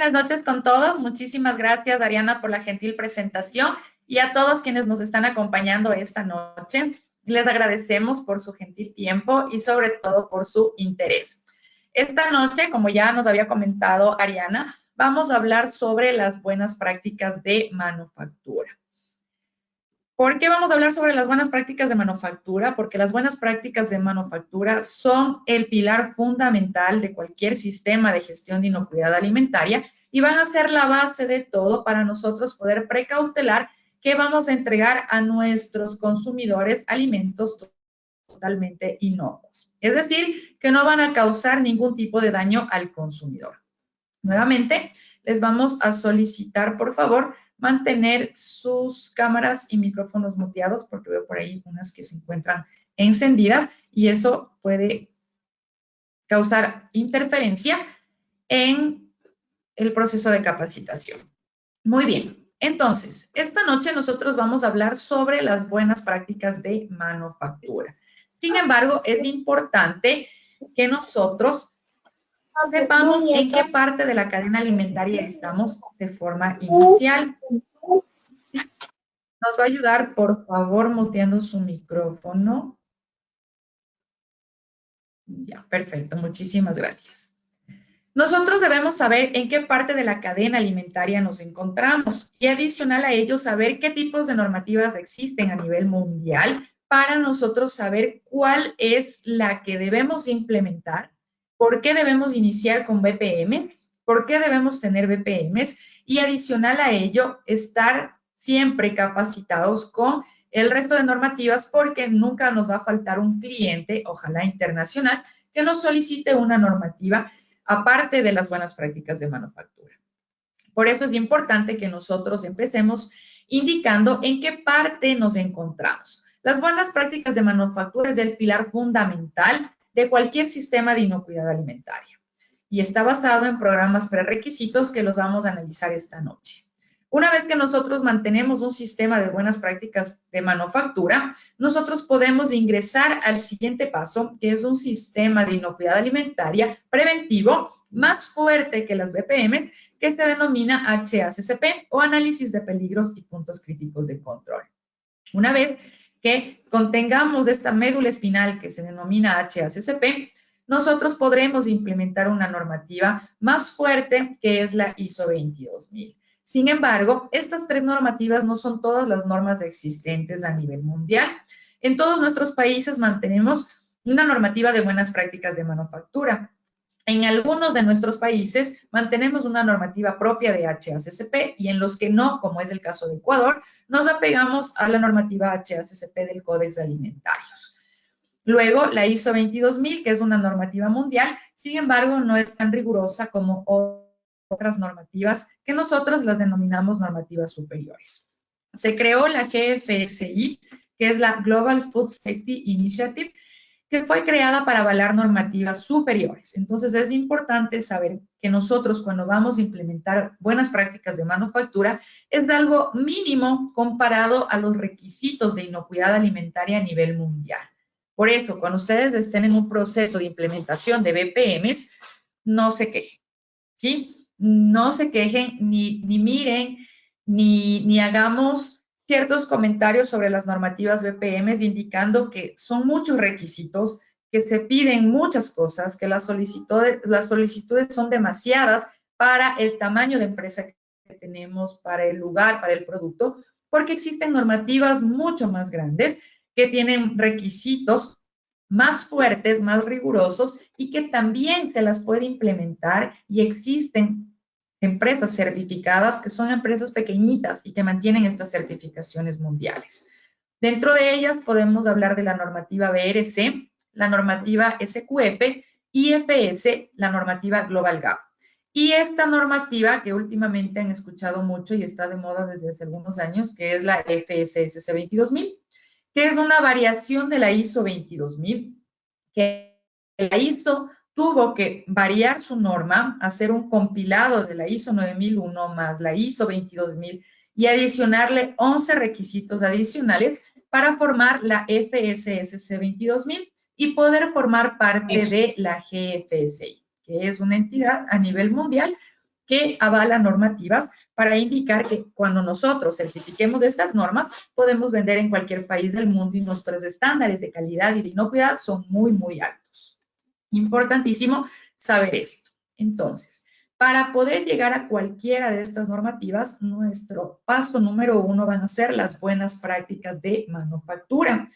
buenas noches con todos. Muchísimas gracias, Ariana, por la gentil presentación y a todos quienes nos están acompañando esta noche. Les agradecemos por su gentil tiempo y sobre todo por su interés. Esta noche, como ya nos había comentado Ariana, vamos a hablar sobre las buenas prácticas de manufactura. ¿Por qué vamos a hablar sobre las buenas prácticas de manufactura? Porque las buenas prácticas de manufactura son el pilar fundamental de cualquier sistema de gestión de inocuidad alimentaria y van a ser la base de todo para nosotros poder precautelar que vamos a entregar a nuestros consumidores alimentos totalmente inocuos. Es decir, que no van a causar ningún tipo de daño al consumidor. Nuevamente, les vamos a solicitar, por favor, mantener sus cámaras y micrófonos muteados, porque veo por ahí unas que se encuentran encendidas y eso puede causar interferencia en el proceso de capacitación. Muy bien, entonces, esta noche nosotros vamos a hablar sobre las buenas prácticas de manufactura. Sin embargo, es importante que nosotros sepamos en qué parte de la cadena alimentaria estamos de forma inicial. ¿Sí? Nos va a ayudar, por favor, muteando su micrófono. Ya, perfecto. Muchísimas gracias. Nosotros debemos saber en qué parte de la cadena alimentaria nos encontramos y adicional a ello saber qué tipos de normativas existen a nivel mundial para nosotros saber cuál es la que debemos implementar, por qué debemos iniciar con BPMs, por qué debemos tener BPMs y adicional a ello estar siempre capacitados con el resto de normativas porque nunca nos va a faltar un cliente, ojalá internacional, que nos solicite una normativa aparte de las buenas prácticas de manufactura. Por eso es importante que nosotros empecemos indicando en qué parte nos encontramos. Las buenas prácticas de manufactura es el pilar fundamental de cualquier sistema de inocuidad alimentaria y está basado en programas prerequisitos que los vamos a analizar esta noche. Una vez que nosotros mantenemos un sistema de buenas prácticas de manufactura, nosotros podemos ingresar al siguiente paso, que es un sistema de inocuidad alimentaria preventivo más fuerte que las BPMs, que se denomina HACCP o análisis de peligros y puntos críticos de control. Una vez que contengamos esta médula espinal que se denomina HACCP, nosotros podremos implementar una normativa más fuerte que es la ISO 22000. Sin embargo, estas tres normativas no son todas las normas existentes a nivel mundial. En todos nuestros países mantenemos una normativa de buenas prácticas de manufactura. En algunos de nuestros países mantenemos una normativa propia de HACCP y en los que no, como es el caso de Ecuador, nos apegamos a la normativa HACCP del Códex de Alimentarios. Luego, la ISO 22000, que es una normativa mundial, sin embargo, no es tan rigurosa como otras normativas que nosotros las denominamos normativas superiores. Se creó la GFSI, que es la Global Food Safety Initiative, que fue creada para avalar normativas superiores. Entonces, es importante saber que nosotros, cuando vamos a implementar buenas prácticas de manufactura, es de algo mínimo comparado a los requisitos de inocuidad alimentaria a nivel mundial. Por eso, cuando ustedes estén en un proceso de implementación de BPMs, no se quejen, ¿sí? No se quejen, ni miren, ni hagamos ciertos comentarios sobre las normativas BPMs indicando que son muchos requisitos, que se piden muchas cosas, que las solicitudes son demasiadas para el tamaño de empresa que tenemos, para el lugar, para el producto, porque existen normativas mucho más grandes que tienen requisitos más fuertes, más rigurosos y que también se las puede implementar y existen empresas certificadas que son empresas pequeñitas y que mantienen estas certificaciones mundiales. Dentro de ellas podemos hablar de la normativa BRC, la normativa SQF, IFS, la normativa Global Gap. Y esta normativa que últimamente han escuchado mucho y está de moda desde hace algunos años, que es la FSSC 22000, que es una variación de la ISO 22000, que la ISO tuvo que variar su norma, hacer un compilado de la ISO 9001 más la ISO 22000 y adicionarle 11 requisitos adicionales para formar la FSSC 22000 y poder formar parte de la GFSI, que es una entidad a nivel mundial que avala normativas para indicar que cuando nosotros certifiquemos estas normas, podemos vender en cualquier país del mundo y nuestros estándares de calidad y de inocuidad son muy, muy altos. Importantísimo saber esto. Entonces, para poder llegar a cualquiera de estas normativas, nuestro paso número 1 van a ser las buenas prácticas de manufactura.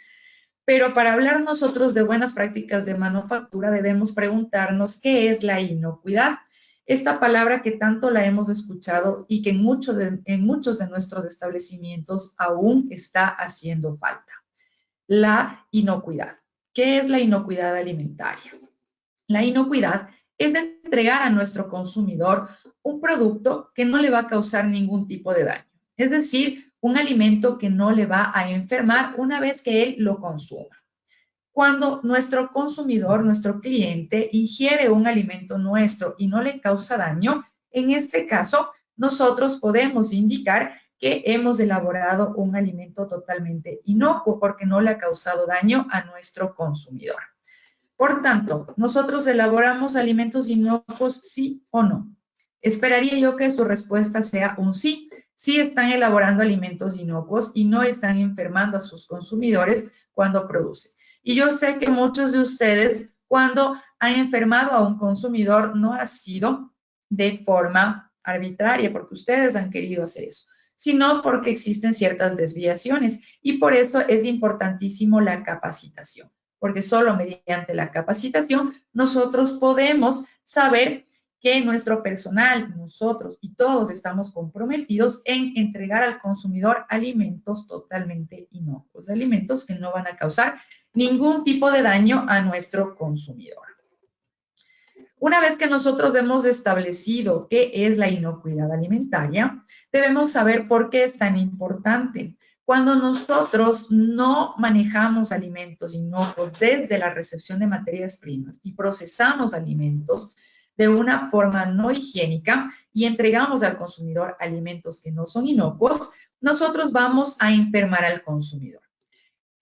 Pero para hablar nosotros de buenas prácticas de manufactura, debemos preguntarnos qué es la inocuidad. Esta palabra que tanto la hemos escuchado y que en muchos de nuestros establecimientos aún está haciendo falta. La inocuidad. ¿Qué es la inocuidad alimentaria? La inocuidad es entregar a nuestro consumidor un producto que no le va a causar ningún tipo de daño. Es decir, un alimento que no le va a enfermar una vez que él lo consuma. Cuando nuestro consumidor, nuestro cliente, ingiere un alimento nuestro y no le causa daño, en este caso, nosotros podemos indicar que hemos elaborado un alimento totalmente inocuo porque no le ha causado daño a nuestro consumidor. Por tanto, nosotros elaboramos alimentos inocuos, sí o no. Esperaría yo que su respuesta sea un sí. Sí están elaborando alimentos inocuos y no están enfermando a sus consumidores cuando producen. Y yo sé que muchos de ustedes, cuando han enfermado a un consumidor, no ha sido de forma arbitraria, porque ustedes han querido hacer eso, sino porque existen ciertas desviaciones. Y por eso es importantísimo la capacitación, porque solo mediante la capacitación nosotros podemos saber que nuestro personal, nosotros y todos estamos comprometidos en entregar al consumidor alimentos totalmente inocuos, alimentos que no van a causar ningún tipo de daño a nuestro consumidor. Una vez que nosotros hemos establecido qué es la inocuidad alimentaria, debemos saber por qué es tan importante. Cuando nosotros no manejamos alimentos inocuos desde la recepción de materias primas y procesamos alimentos de una forma no higiénica y entregamos al consumidor alimentos que no son inocuos, nosotros vamos a enfermar al consumidor.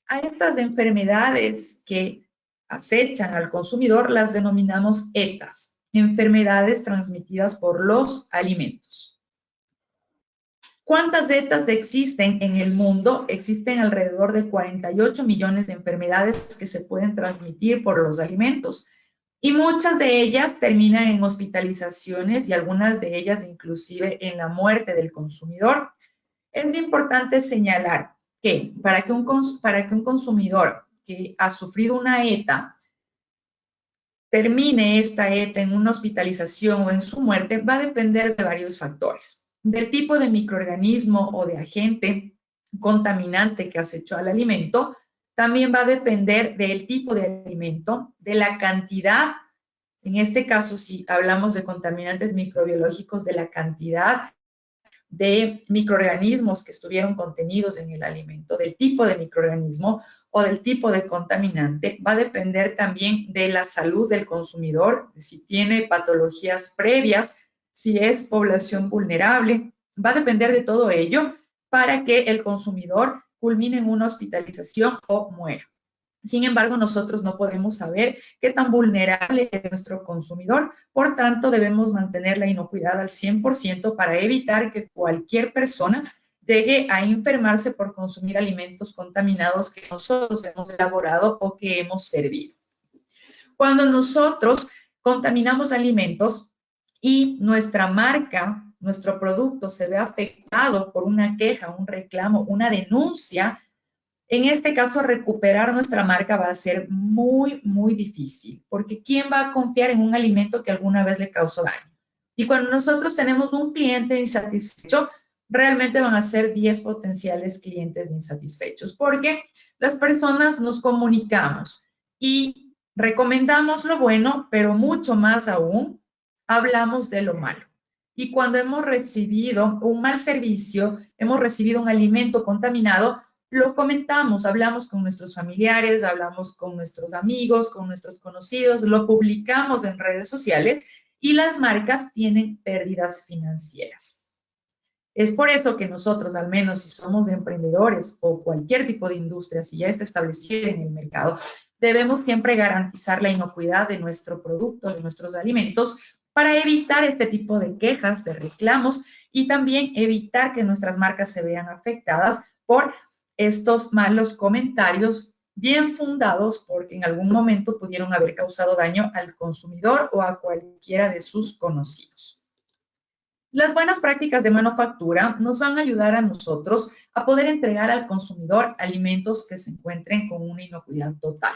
A estas enfermedades que acechan al consumidor las denominamos ETAs, enfermedades transmitidas por los alimentos. ¿Cuántas ETAs existen en el mundo? Existen alrededor de 48 millones de enfermedades que se pueden transmitir por los alimentos y muchas de ellas terminan en hospitalizaciones y algunas de ellas inclusive en la muerte del consumidor. Es importante señalar que para que un consumidor que ha sufrido una ETA termine esta ETA en una hospitalización o en su muerte va a depender de varios factores. Del tipo de microorganismo o de agente contaminante que acechó al alimento, también va a depender del tipo de alimento, de la cantidad, en este caso si hablamos de contaminantes microbiológicos, de la cantidad de microorganismos que estuvieron contenidos en el alimento, del tipo de microorganismo o del tipo de contaminante. Va a depender también de la salud del consumidor, si tiene patologías previas, si es población vulnerable. Va a depender de todo ello para que el consumidor culmine en una hospitalización o muera. Sin embargo, nosotros no podemos saber qué tan vulnerable es nuestro consumidor, por tanto, debemos mantener la inocuidad al 100% para evitar que cualquier persona llegue a enfermarse por consumir alimentos contaminados que nosotros hemos elaborado o que hemos servido. Cuando nosotros contaminamos alimentos y nuestra marca, nuestro producto se ve afectado por una queja, un reclamo, una denuncia, en este caso, recuperar nuestra marca va a ser muy, muy difícil, porque ¿quién va a confiar en un alimento que alguna vez le causó daño? Y cuando nosotros tenemos un cliente insatisfecho, realmente van a ser 10 potenciales clientes insatisfechos, porque las personas nos comunicamos y recomendamos lo bueno, pero mucho más aún, hablamos de lo malo. Y cuando hemos recibido un mal servicio, hemos recibido un alimento contaminado, lo comentamos, hablamos con nuestros familiares, hablamos con nuestros amigos, con nuestros conocidos, lo publicamos en redes sociales y las marcas tienen pérdidas financieras. Es por eso que nosotros, al menos si somos emprendedores o cualquier tipo de industria, si ya está establecida en el mercado, debemos siempre garantizar la inocuidad de nuestro producto, de nuestros alimentos, para evitar este tipo de quejas, de reclamos y también evitar que nuestras marcas se vean afectadas por estos malos comentarios bien fundados porque en algún momento pudieron haber causado daño al consumidor o a cualquiera de sus conocidos. Las buenas prácticas de manufactura nos van a ayudar a nosotros a poder entregar al consumidor alimentos que se encuentren con una inocuidad total.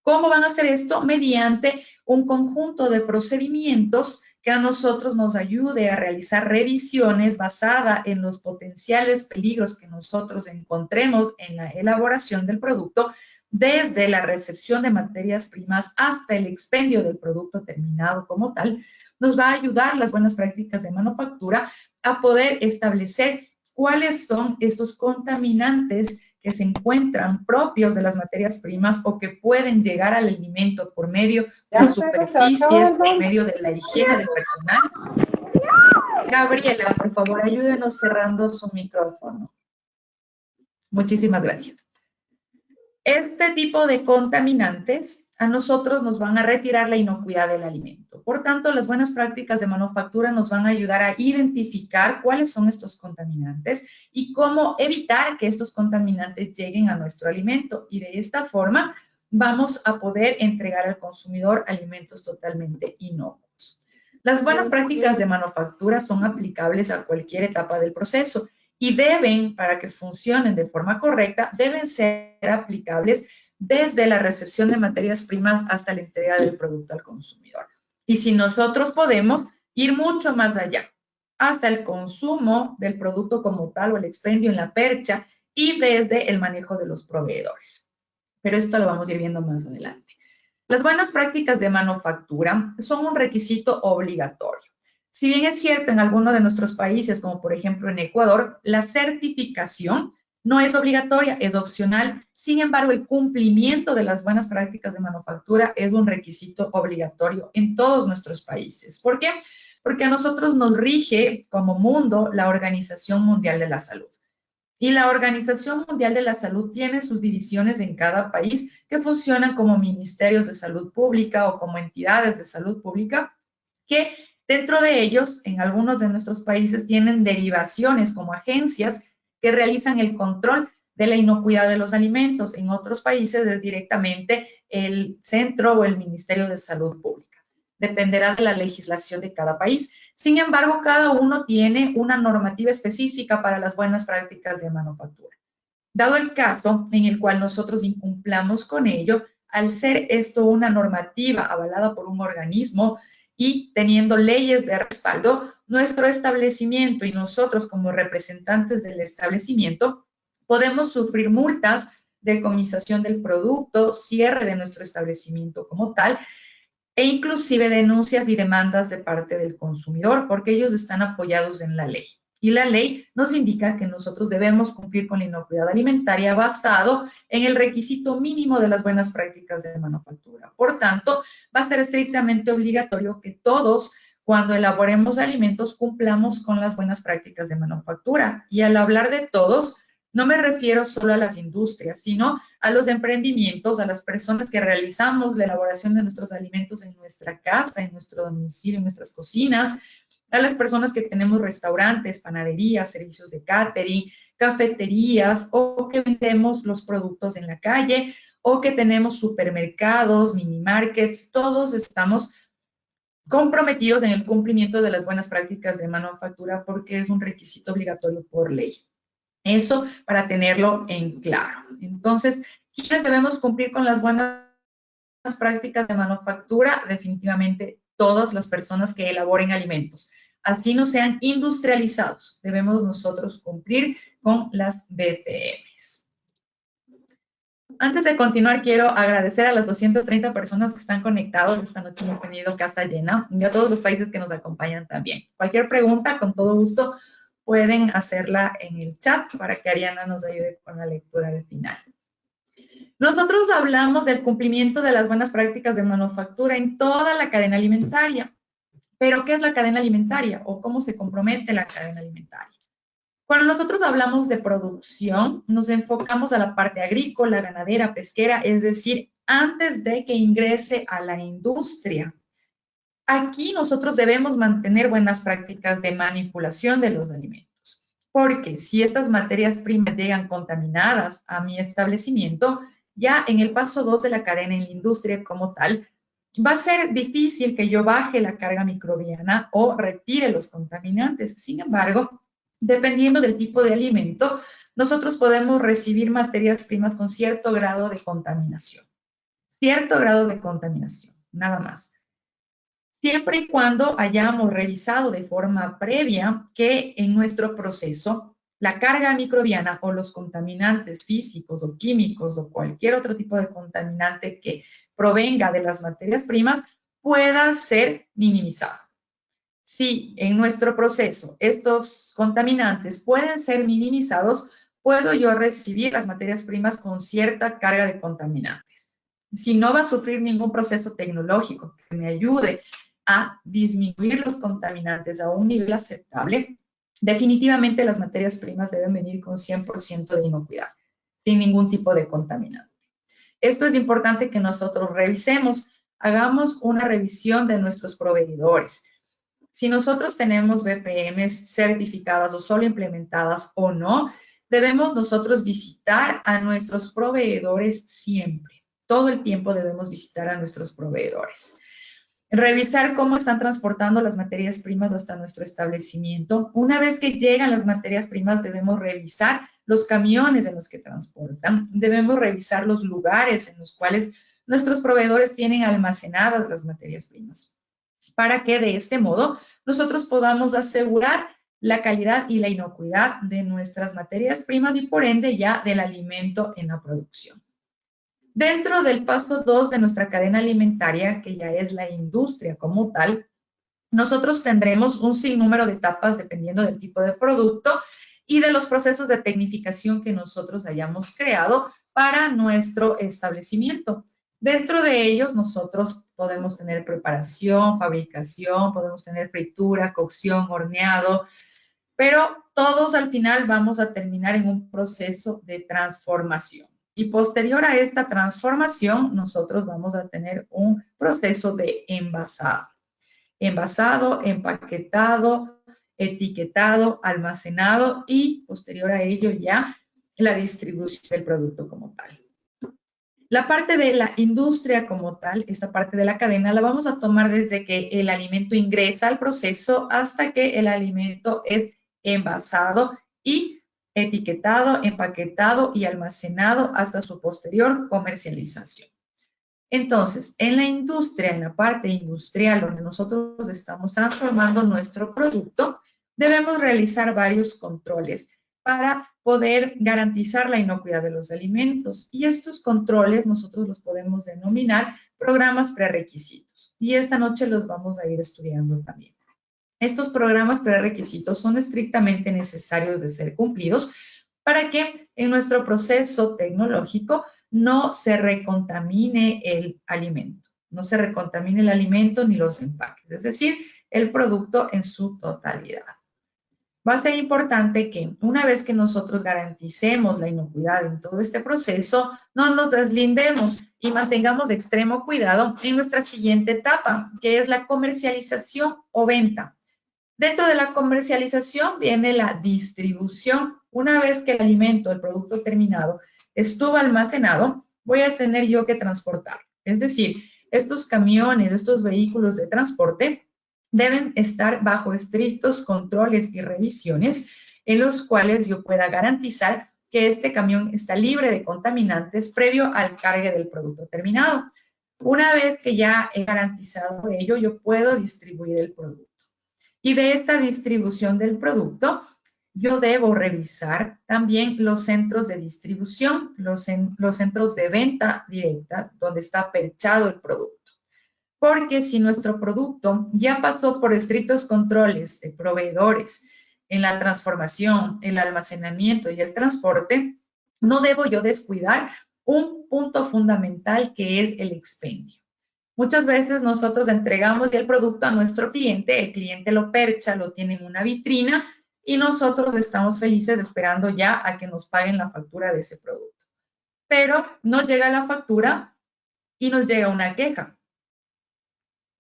¿Cómo van a hacer esto? Mediante un conjunto de procedimientos que a nosotros nos ayude a realizar revisiones basada en los potenciales peligros que nosotros encontremos en la elaboración del producto, desde la recepción de materias primas hasta el expendio del producto terminado como tal. Nos va a ayudar las buenas prácticas de manufactura a poder establecer cuáles son estos contaminantes que se encuentran propios de las materias primas o que pueden llegar al alimento por medio de superficies, por medio de la higiene del personal. Gabriela, por favor, ayúdenos cerrando su micrófono. Muchísimas gracias. Este tipo de contaminantes a nosotros nos van a retirar la inocuidad del alimento. Por tanto, las buenas prácticas de manufactura nos van a ayudar a identificar cuáles son estos contaminantes y cómo evitar que estos contaminantes lleguen a nuestro alimento. Y de esta forma vamos a poder entregar al consumidor alimentos totalmente inocuos. Las buenas prácticas de manufactura son aplicables a cualquier etapa del proceso y deben, para que funcionen de forma correcta, deben ser aplicables desde la recepción de materias primas hasta la entrega del producto al consumidor. Y si nosotros podemos ir mucho más allá, hasta el consumo del producto como tal o el expendio en la percha y desde el manejo de los proveedores. Pero esto lo vamos a ir viendo más adelante. Las buenas prácticas de manufactura son un requisito obligatorio. Si bien es cierto en algunos de nuestros países, como por ejemplo en Ecuador, la certificación no es obligatoria, es opcional. Sin embargo, el cumplimiento de las buenas prácticas de manufactura es un requisito obligatorio en todos nuestros países. ¿Por qué? Porque a nosotros nos rige como mundo la Organización Mundial de la Salud. Y la Organización Mundial de la Salud tiene sus divisiones en cada país que funcionan como ministerios de salud pública o como entidades de salud pública que dentro de ellos, en algunos de nuestros países, tienen derivaciones como agencias que realizan el control de la inocuidad de los alimentos. En otros países es directamente el centro o el Ministerio de Salud Pública. Dependerá de la legislación de cada país. Sin embargo, cada uno tiene una normativa específica para las buenas prácticas de manufactura. Dado el caso en el cual nosotros incumplamos con ello, al ser esto una normativa avalada por un organismo y teniendo leyes de respaldo, nuestro establecimiento y nosotros como representantes del establecimiento podemos sufrir multas, decomisación del producto, cierre de nuestro establecimiento como tal, e inclusive denuncias y demandas de parte del consumidor, porque ellos están apoyados en la ley. Y la ley nos indica que nosotros debemos cumplir con la inocuidad alimentaria basado en el requisito mínimo de las buenas prácticas de manufactura. Por tanto, va a ser estrictamente obligatorio que todos, cuando elaboremos alimentos, cumplamos con las buenas prácticas de manufactura. Y al hablar de todos, no me refiero solo a las industrias, sino a los emprendimientos, a las personas que realizamos la elaboración de nuestros alimentos en nuestra casa, en nuestro domicilio, en nuestras cocinas, a las personas que tenemos restaurantes, panaderías, servicios de catering, cafeterías o que vendemos los productos en la calle o que tenemos supermercados, mini markets, todos estamos comprometidos en el cumplimiento de las buenas prácticas de manufactura porque es un requisito obligatorio por ley. Eso para tenerlo en claro. Entonces, ¿quiénes debemos cumplir con las buenas prácticas de manufactura? Definitivamente todas las personas que elaboren alimentos. Así no sean industrializados. Debemos nosotros cumplir con las BPMs. Antes de continuar, quiero agradecer a las 230 personas que están conectados. Esta noche hemos tenido casa llena y a todos los países que nos acompañan también. Cualquier pregunta, con todo gusto, pueden hacerla en el chat para que Ariana nos ayude con la lectura al final. Nosotros hablamos del cumplimiento de las buenas prácticas de manufactura en toda la cadena alimentaria. ¿Pero qué es la cadena alimentaria o cómo se compromete la cadena alimentaria? Cuando nosotros hablamos de producción, nos enfocamos a la parte agrícola, ganadera, pesquera, es decir, antes de que ingrese a la industria. Aquí nosotros debemos mantener buenas prácticas de manipulación de los alimentos, porque si estas materias primas llegan contaminadas a mi establecimiento, ya en el paso 2 de la cadena en la industria como tal, va a ser difícil que yo baje la carga microbiana o retire los contaminantes. Sin embargo, dependiendo del tipo de alimento, nosotros podemos recibir materias primas con cierto grado de contaminación, nada más. Siempre y cuando hayamos revisado de forma previa que en nuestro proceso la carga microbiana o los contaminantes físicos o químicos o cualquier otro tipo de contaminante que provenga de las materias primas pueda ser minimizado. Si en nuestro proceso estos contaminantes pueden ser minimizados, puedo yo recibir las materias primas con cierta carga de contaminantes. Si no va a sufrir ningún proceso tecnológico que me ayude a disminuir los contaminantes a un nivel aceptable, definitivamente las materias primas deben venir con 100% de inocuidad, sin ningún tipo de contaminante. Esto es importante que nosotros revisemos, hagamos una revisión de nuestros proveedores. Si nosotros tenemos BPMs certificadas o solo implementadas o no, debemos nosotros visitar a nuestros proveedores siempre. Todo el tiempo debemos visitar a nuestros proveedores. Revisar cómo están transportando las materias primas hasta nuestro establecimiento. Una vez que llegan las materias primas, debemos revisar los camiones en los que transportan. Debemos revisar los lugares en los cuales nuestros proveedores tienen almacenadas las materias primas, para que de este modo nosotros podamos asegurar la calidad y la inocuidad de nuestras materias primas y por ende ya del alimento en la producción. Dentro del paso 2 de nuestra cadena alimentaria, que ya es la industria como tal, nosotros tendremos un sinnúmero de etapas dependiendo del tipo de producto y de los procesos de tecnificación que nosotros hayamos creado para nuestro establecimiento. Dentro de ellos nosotros podemos tener preparación, fabricación, podemos tener fritura, cocción, horneado, pero todos al final vamos a terminar en un proceso de transformación. Y posterior a esta transformación, nosotros vamos a tener un proceso de envasado. Envasado, empaquetado, etiquetado, almacenado y posterior a ello ya la distribución del producto como tal. La parte de la industria como tal, esta parte de la cadena, la vamos a tomar desde que el alimento ingresa al proceso hasta que el alimento es envasado y etiquetado, empaquetado y almacenado hasta su posterior comercialización. Entonces, en la industria, en la parte industrial donde nosotros estamos transformando nuestro producto, debemos realizar varios controles para poder garantizar la inocuidad de los alimentos. Y estos controles nosotros los podemos denominar programas prerequisitos. Y esta noche los vamos a ir estudiando también. Estos programas prerequisitos son estrictamente necesarios de ser cumplidos para que en nuestro proceso tecnológico no se recontamine el alimento, no se recontamine el alimento ni los empaques, es decir, el producto en su totalidad. Va a ser importante que una vez que nosotros garanticemos la inocuidad en todo este proceso, no nos deslindemos y mantengamos de extremo cuidado en nuestra siguiente etapa, que es la comercialización o venta. Dentro de la comercialización viene la distribución. Una vez que el alimento, el producto terminado, estuvo almacenado, voy a tener yo que transportar. Es decir, estos camiones, estos vehículos de transporte deben estar bajo estrictos controles y revisiones en los cuales yo pueda garantizar que este camión está libre de contaminantes previo al cargue del producto terminado. Una vez que ya he garantizado ello, yo puedo distribuir el producto. Y de esta distribución del producto, yo debo revisar también los centros de distribución, los centros de venta directa, donde está perchado el producto. Porque si nuestro producto ya pasó por estrictos controles de proveedores en la transformación, el almacenamiento y el transporte, no debo yo descuidar un punto fundamental que es el expendio. Muchas veces nosotros entregamos ya el producto a nuestro cliente, el cliente lo percha, lo tiene en una vitrina y nosotros estamos felices esperando ya a que nos paguen la factura de ese producto. Pero no llega la factura y nos llega una queja.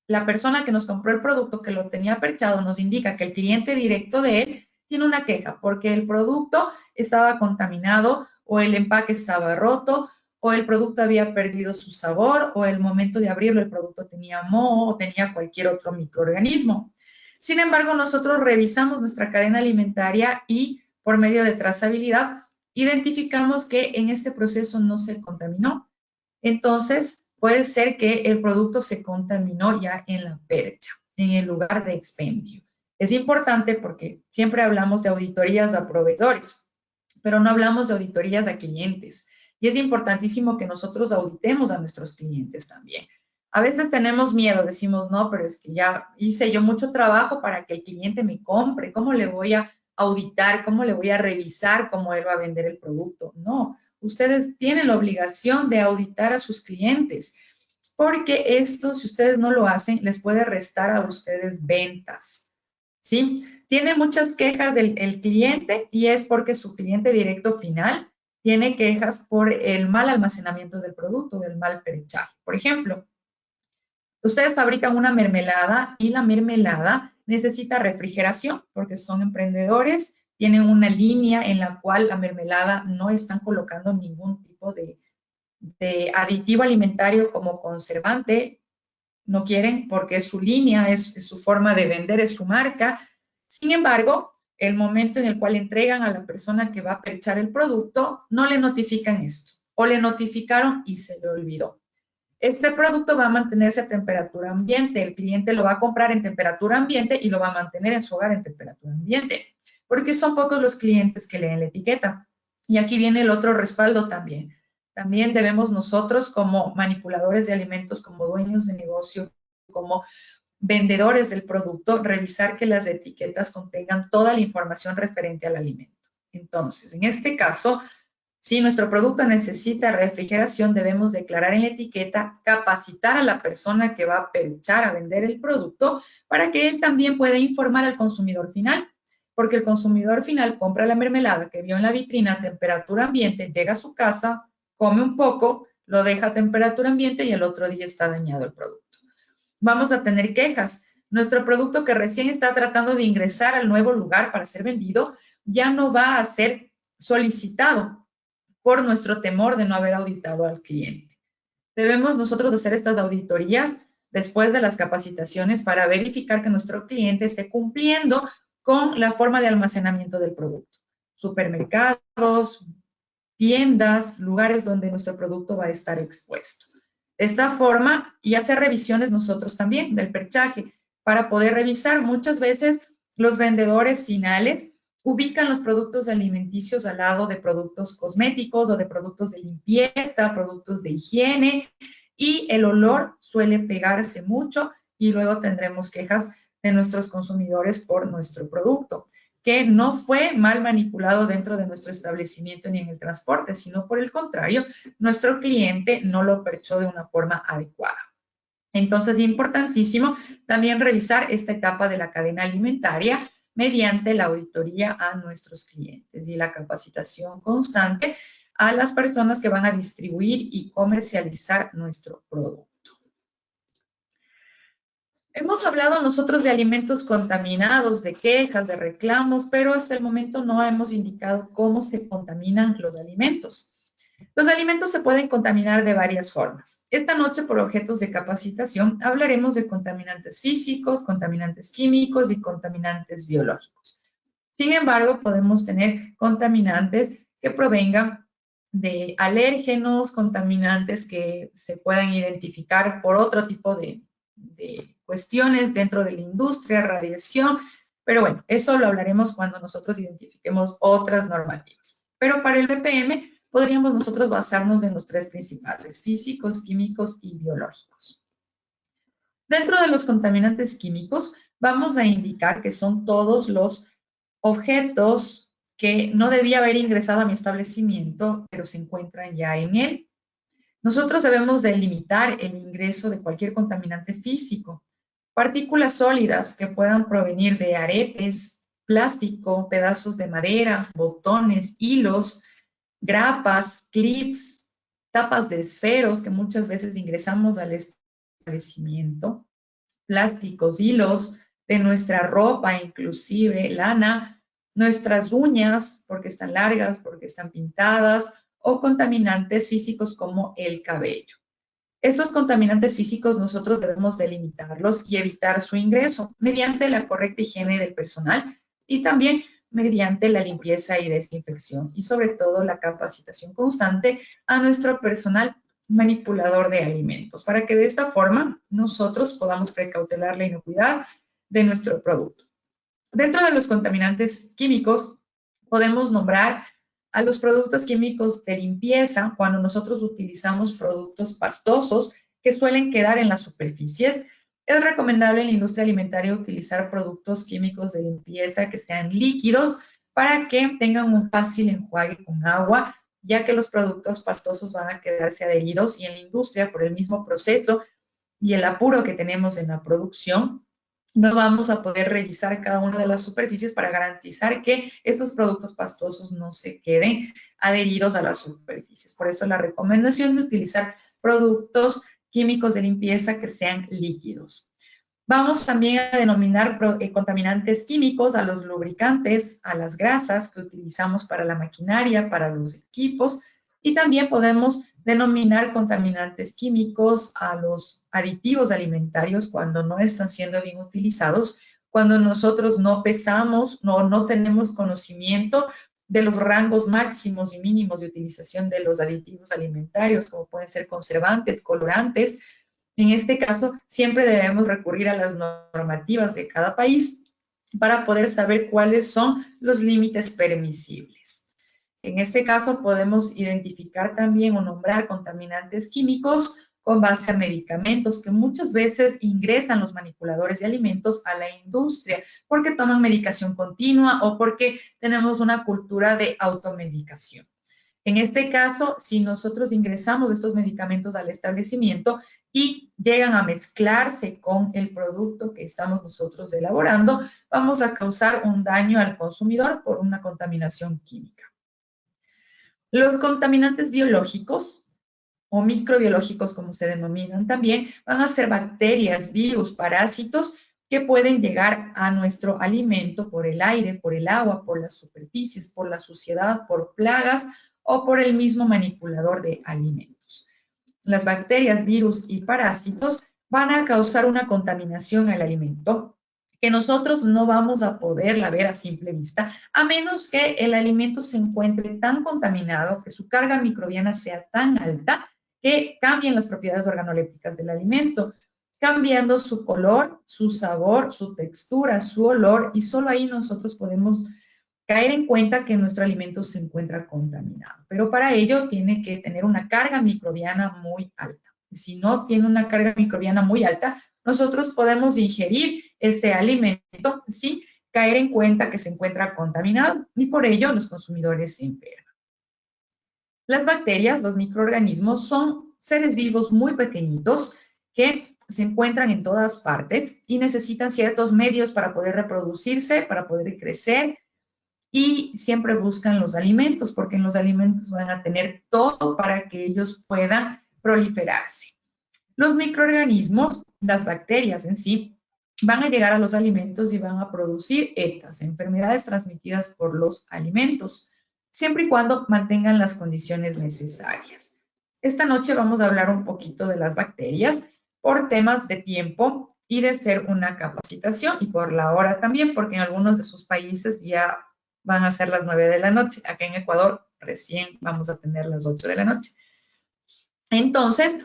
la persona que nos compró el producto, que lo tenía perchado, nos indica que el cliente directo de él tiene una queja porque el producto estaba contaminado o el empaque estaba roto o el producto había perdido su sabor o el momento de abrirlo el producto tenía moho o tenía cualquier otro microorganismo. Sin embargo, nosotros revisamos nuestra cadena alimentaria y por medio de trazabilidad identificamos que en este proceso no se contaminó. Entonces, puede ser que el producto se contaminó ya en la percha, en el lugar de expendio. Es importante porque siempre hablamos de auditorías a proveedores, pero no hablamos de auditorías a clientes. Y es importantísimo que nosotros auditemos a nuestros clientes también. A veces tenemos miedo, decimos, no, pero es que ya hice yo mucho trabajo para que el cliente me compre. ¿Cómo le voy a auditar? ¿Cómo le voy a revisar cómo él va a vender el producto? No, ustedes tienen la obligación de auditar a sus clientes, porque esto, si ustedes no lo hacen, les puede restar a ustedes ventas, ¿sí? Tiene muchas quejas del el cliente y es porque su cliente directo final tiene quejas por el mal almacenamiento del producto, el mal perchaje. Por ejemplo, ustedes fabrican una mermelada y la mermelada necesita refrigeración porque son emprendedores, tienen una línea en la cual la mermelada no están colocando ningún tipo de aditivo alimentario como conservante, no quieren porque es su línea, es su forma de vender, es su marca. Sin embargo, el momento en el cual entregan a la persona que va a perchar el producto, no le notifican esto o le notificaron y se le olvidó. Este producto va a mantenerse a temperatura ambiente. El cliente lo va a comprar en temperatura ambiente y lo va a mantener en su hogar en temperatura ambiente, porque son pocos los clientes que leen la etiqueta. Y aquí viene el otro respaldo también. También debemos nosotros, como manipuladores de alimentos, como dueños de negocio, como vendedores del producto, revisar que las etiquetas contengan toda la información referente al alimento. Entonces, en este caso, si nuestro producto necesita refrigeración, debemos declarar en la etiqueta, capacitar a la persona que va a perchar a vender el producto para que él también pueda informar al consumidor final, porque el consumidor final compra la mermelada que vio en la vitrina a temperatura ambiente, llega a su casa, come un poco, lo deja a temperatura ambiente y el otro día está dañado el producto. Vamos a tener quejas. Nuestro producto que recién está tratando de ingresar al nuevo lugar para ser vendido ya no va a ser solicitado por nuestro temor de no haber auditado al cliente. Debemos nosotros hacer estas auditorías después de las capacitaciones para verificar que nuestro cliente esté cumpliendo con la forma de almacenamiento del producto. Supermercados, tiendas, lugares donde nuestro producto va a estar expuesto. De esta forma, y hacer revisiones nosotros también del perchaje para poder revisar. Muchas veces los vendedores finales ubican los productos alimenticios al lado de productos cosméticos o de productos de limpieza, productos de higiene, y el olor suele pegarse mucho y luego tendremos quejas de nuestros consumidores por nuestro producto, que no fue mal manipulado dentro de nuestro establecimiento ni en el transporte, sino por el contrario, nuestro cliente no lo perchó de una forma adecuada. Entonces, es importantísimo también revisar esta etapa de la cadena alimentaria mediante la auditoría a nuestros clientes y la capacitación constante a las personas que van a distribuir y comercializar nuestro producto. Hemos hablado nosotros de alimentos contaminados, de quejas, de reclamos, pero hasta el momento no hemos indicado cómo se contaminan los alimentos. Los alimentos se pueden contaminar de varias formas. Esta noche, por objetos de capacitación, hablaremos de contaminantes físicos, contaminantes químicos y contaminantes biológicos. Sin embargo, podemos tener contaminantes que provengan de alérgenos, contaminantes que se puedan identificar por otro tipo de cuestiones dentro de la industria, radiación, pero bueno, eso lo hablaremos cuando nosotros identifiquemos otras normativas. Pero para el BPM podríamos nosotros basarnos en los tres principales, físicos, químicos y biológicos. Dentro de los contaminantes químicos, vamos a indicar que son todos los objetos que no debía haber ingresado a mi establecimiento, pero se encuentran ya en él. Nosotros debemos delimitar el ingreso de cualquier contaminante físico. Partículas sólidas que puedan provenir de aretes, plástico, pedazos de madera, botones, hilos, grapas, clips, tapas de esferos que muchas veces ingresamos al establecimiento. plásticos, hilos, de nuestra ropa, inclusive lana, nuestras uñas, porque están largas, porque están pintadas, o contaminantes físicos como el cabello. Estos contaminantes físicos nosotros debemos delimitarlos y evitar su ingreso mediante la correcta higiene del personal y también mediante la limpieza y desinfección y sobre todo la capacitación constante a nuestro personal manipulador de alimentos para que de esta forma nosotros podamos precautelar la inocuidad de nuestro producto. Dentro de los contaminantes químicos podemos nombrar a los productos químicos de limpieza cuando nosotros utilizamos productos pastosos que suelen quedar en las superficies. Es recomendable en la industria alimentaria utilizar productos químicos de limpieza que sean líquidos para que tengan un fácil enjuague con agua, ya que los productos pastosos van a quedarse adheridos y en la industria por el mismo proceso y el apuro que tenemos en la producción, no vamos a poder revisar cada una de las superficies para garantizar que estos productos pastosos no se queden adheridos a las superficies. Por eso la recomendación de utilizar productos químicos de limpieza que sean líquidos. Vamos también a denominar contaminantes químicos a los lubricantes, a las grasas que utilizamos para la maquinaria, para los equipos, y también podemos denominar contaminantes químicos a los aditivos alimentarios cuando no están siendo bien utilizados, cuando nosotros no pesamos, no tenemos conocimiento de los rangos máximos y mínimos de utilización de los aditivos alimentarios, como pueden ser conservantes, colorantes. En este caso, siempre debemos recurrir a las normativas de cada país para poder saber cuáles son los límites permisibles. En este caso, podemos identificar también o nombrar contaminantes químicos con base a medicamentos que muchas veces ingresan los manipuladores de alimentos a la industria porque toman medicación continua o porque tenemos una cultura de automedicación. En este caso, si nosotros ingresamos estos medicamentos al establecimiento y llegan a mezclarse con el producto que estamos nosotros elaborando, vamos a causar un daño al consumidor por una contaminación química. Los contaminantes biológicos o microbiológicos, como se denominan también, van a ser bacterias, virus, parásitos que pueden llegar a nuestro alimento por el aire, por el agua, por las superficies, por la suciedad, por plagas o por el mismo manipulador de alimentos. Las bacterias, virus y parásitos van a causar una contaminación al alimento que nosotros no vamos a poderla ver a simple vista, a menos que el alimento se encuentre tan contaminado, que su carga microbiana sea tan alta, que cambien las propiedades organolépticas del alimento, cambiando su color, su sabor, su textura, su olor, y solo ahí nosotros podemos caer en cuenta que nuestro alimento se encuentra contaminado. Pero para ello tiene que tener una carga microbiana muy alta. Si no tiene una carga microbiana muy alta, nosotros podemos ingerir este alimento sin caer en cuenta que se encuentra contaminado y por ello los consumidores se enferman. Las bacterias, los microorganismos, son seres vivos muy pequeñitos que se encuentran en todas partes y necesitan ciertos medios para poder reproducirse, para poder crecer y siempre buscan los alimentos porque en los alimentos van a tener todo para que ellos puedan proliferarse. Los microorganismos, las bacterias en sí, van a llegar a los alimentos y van a producir ETAs, enfermedades transmitidas por los alimentos, siempre y cuando mantengan las condiciones necesarias. Esta noche vamos a hablar un poquito de las bacterias por temas de tiempo y de ser una capacitación y por la hora también, porque en algunos de sus países ya van a ser las 9 de la noche. Acá en Ecuador recién vamos a tener las 8 de la noche. Entonces,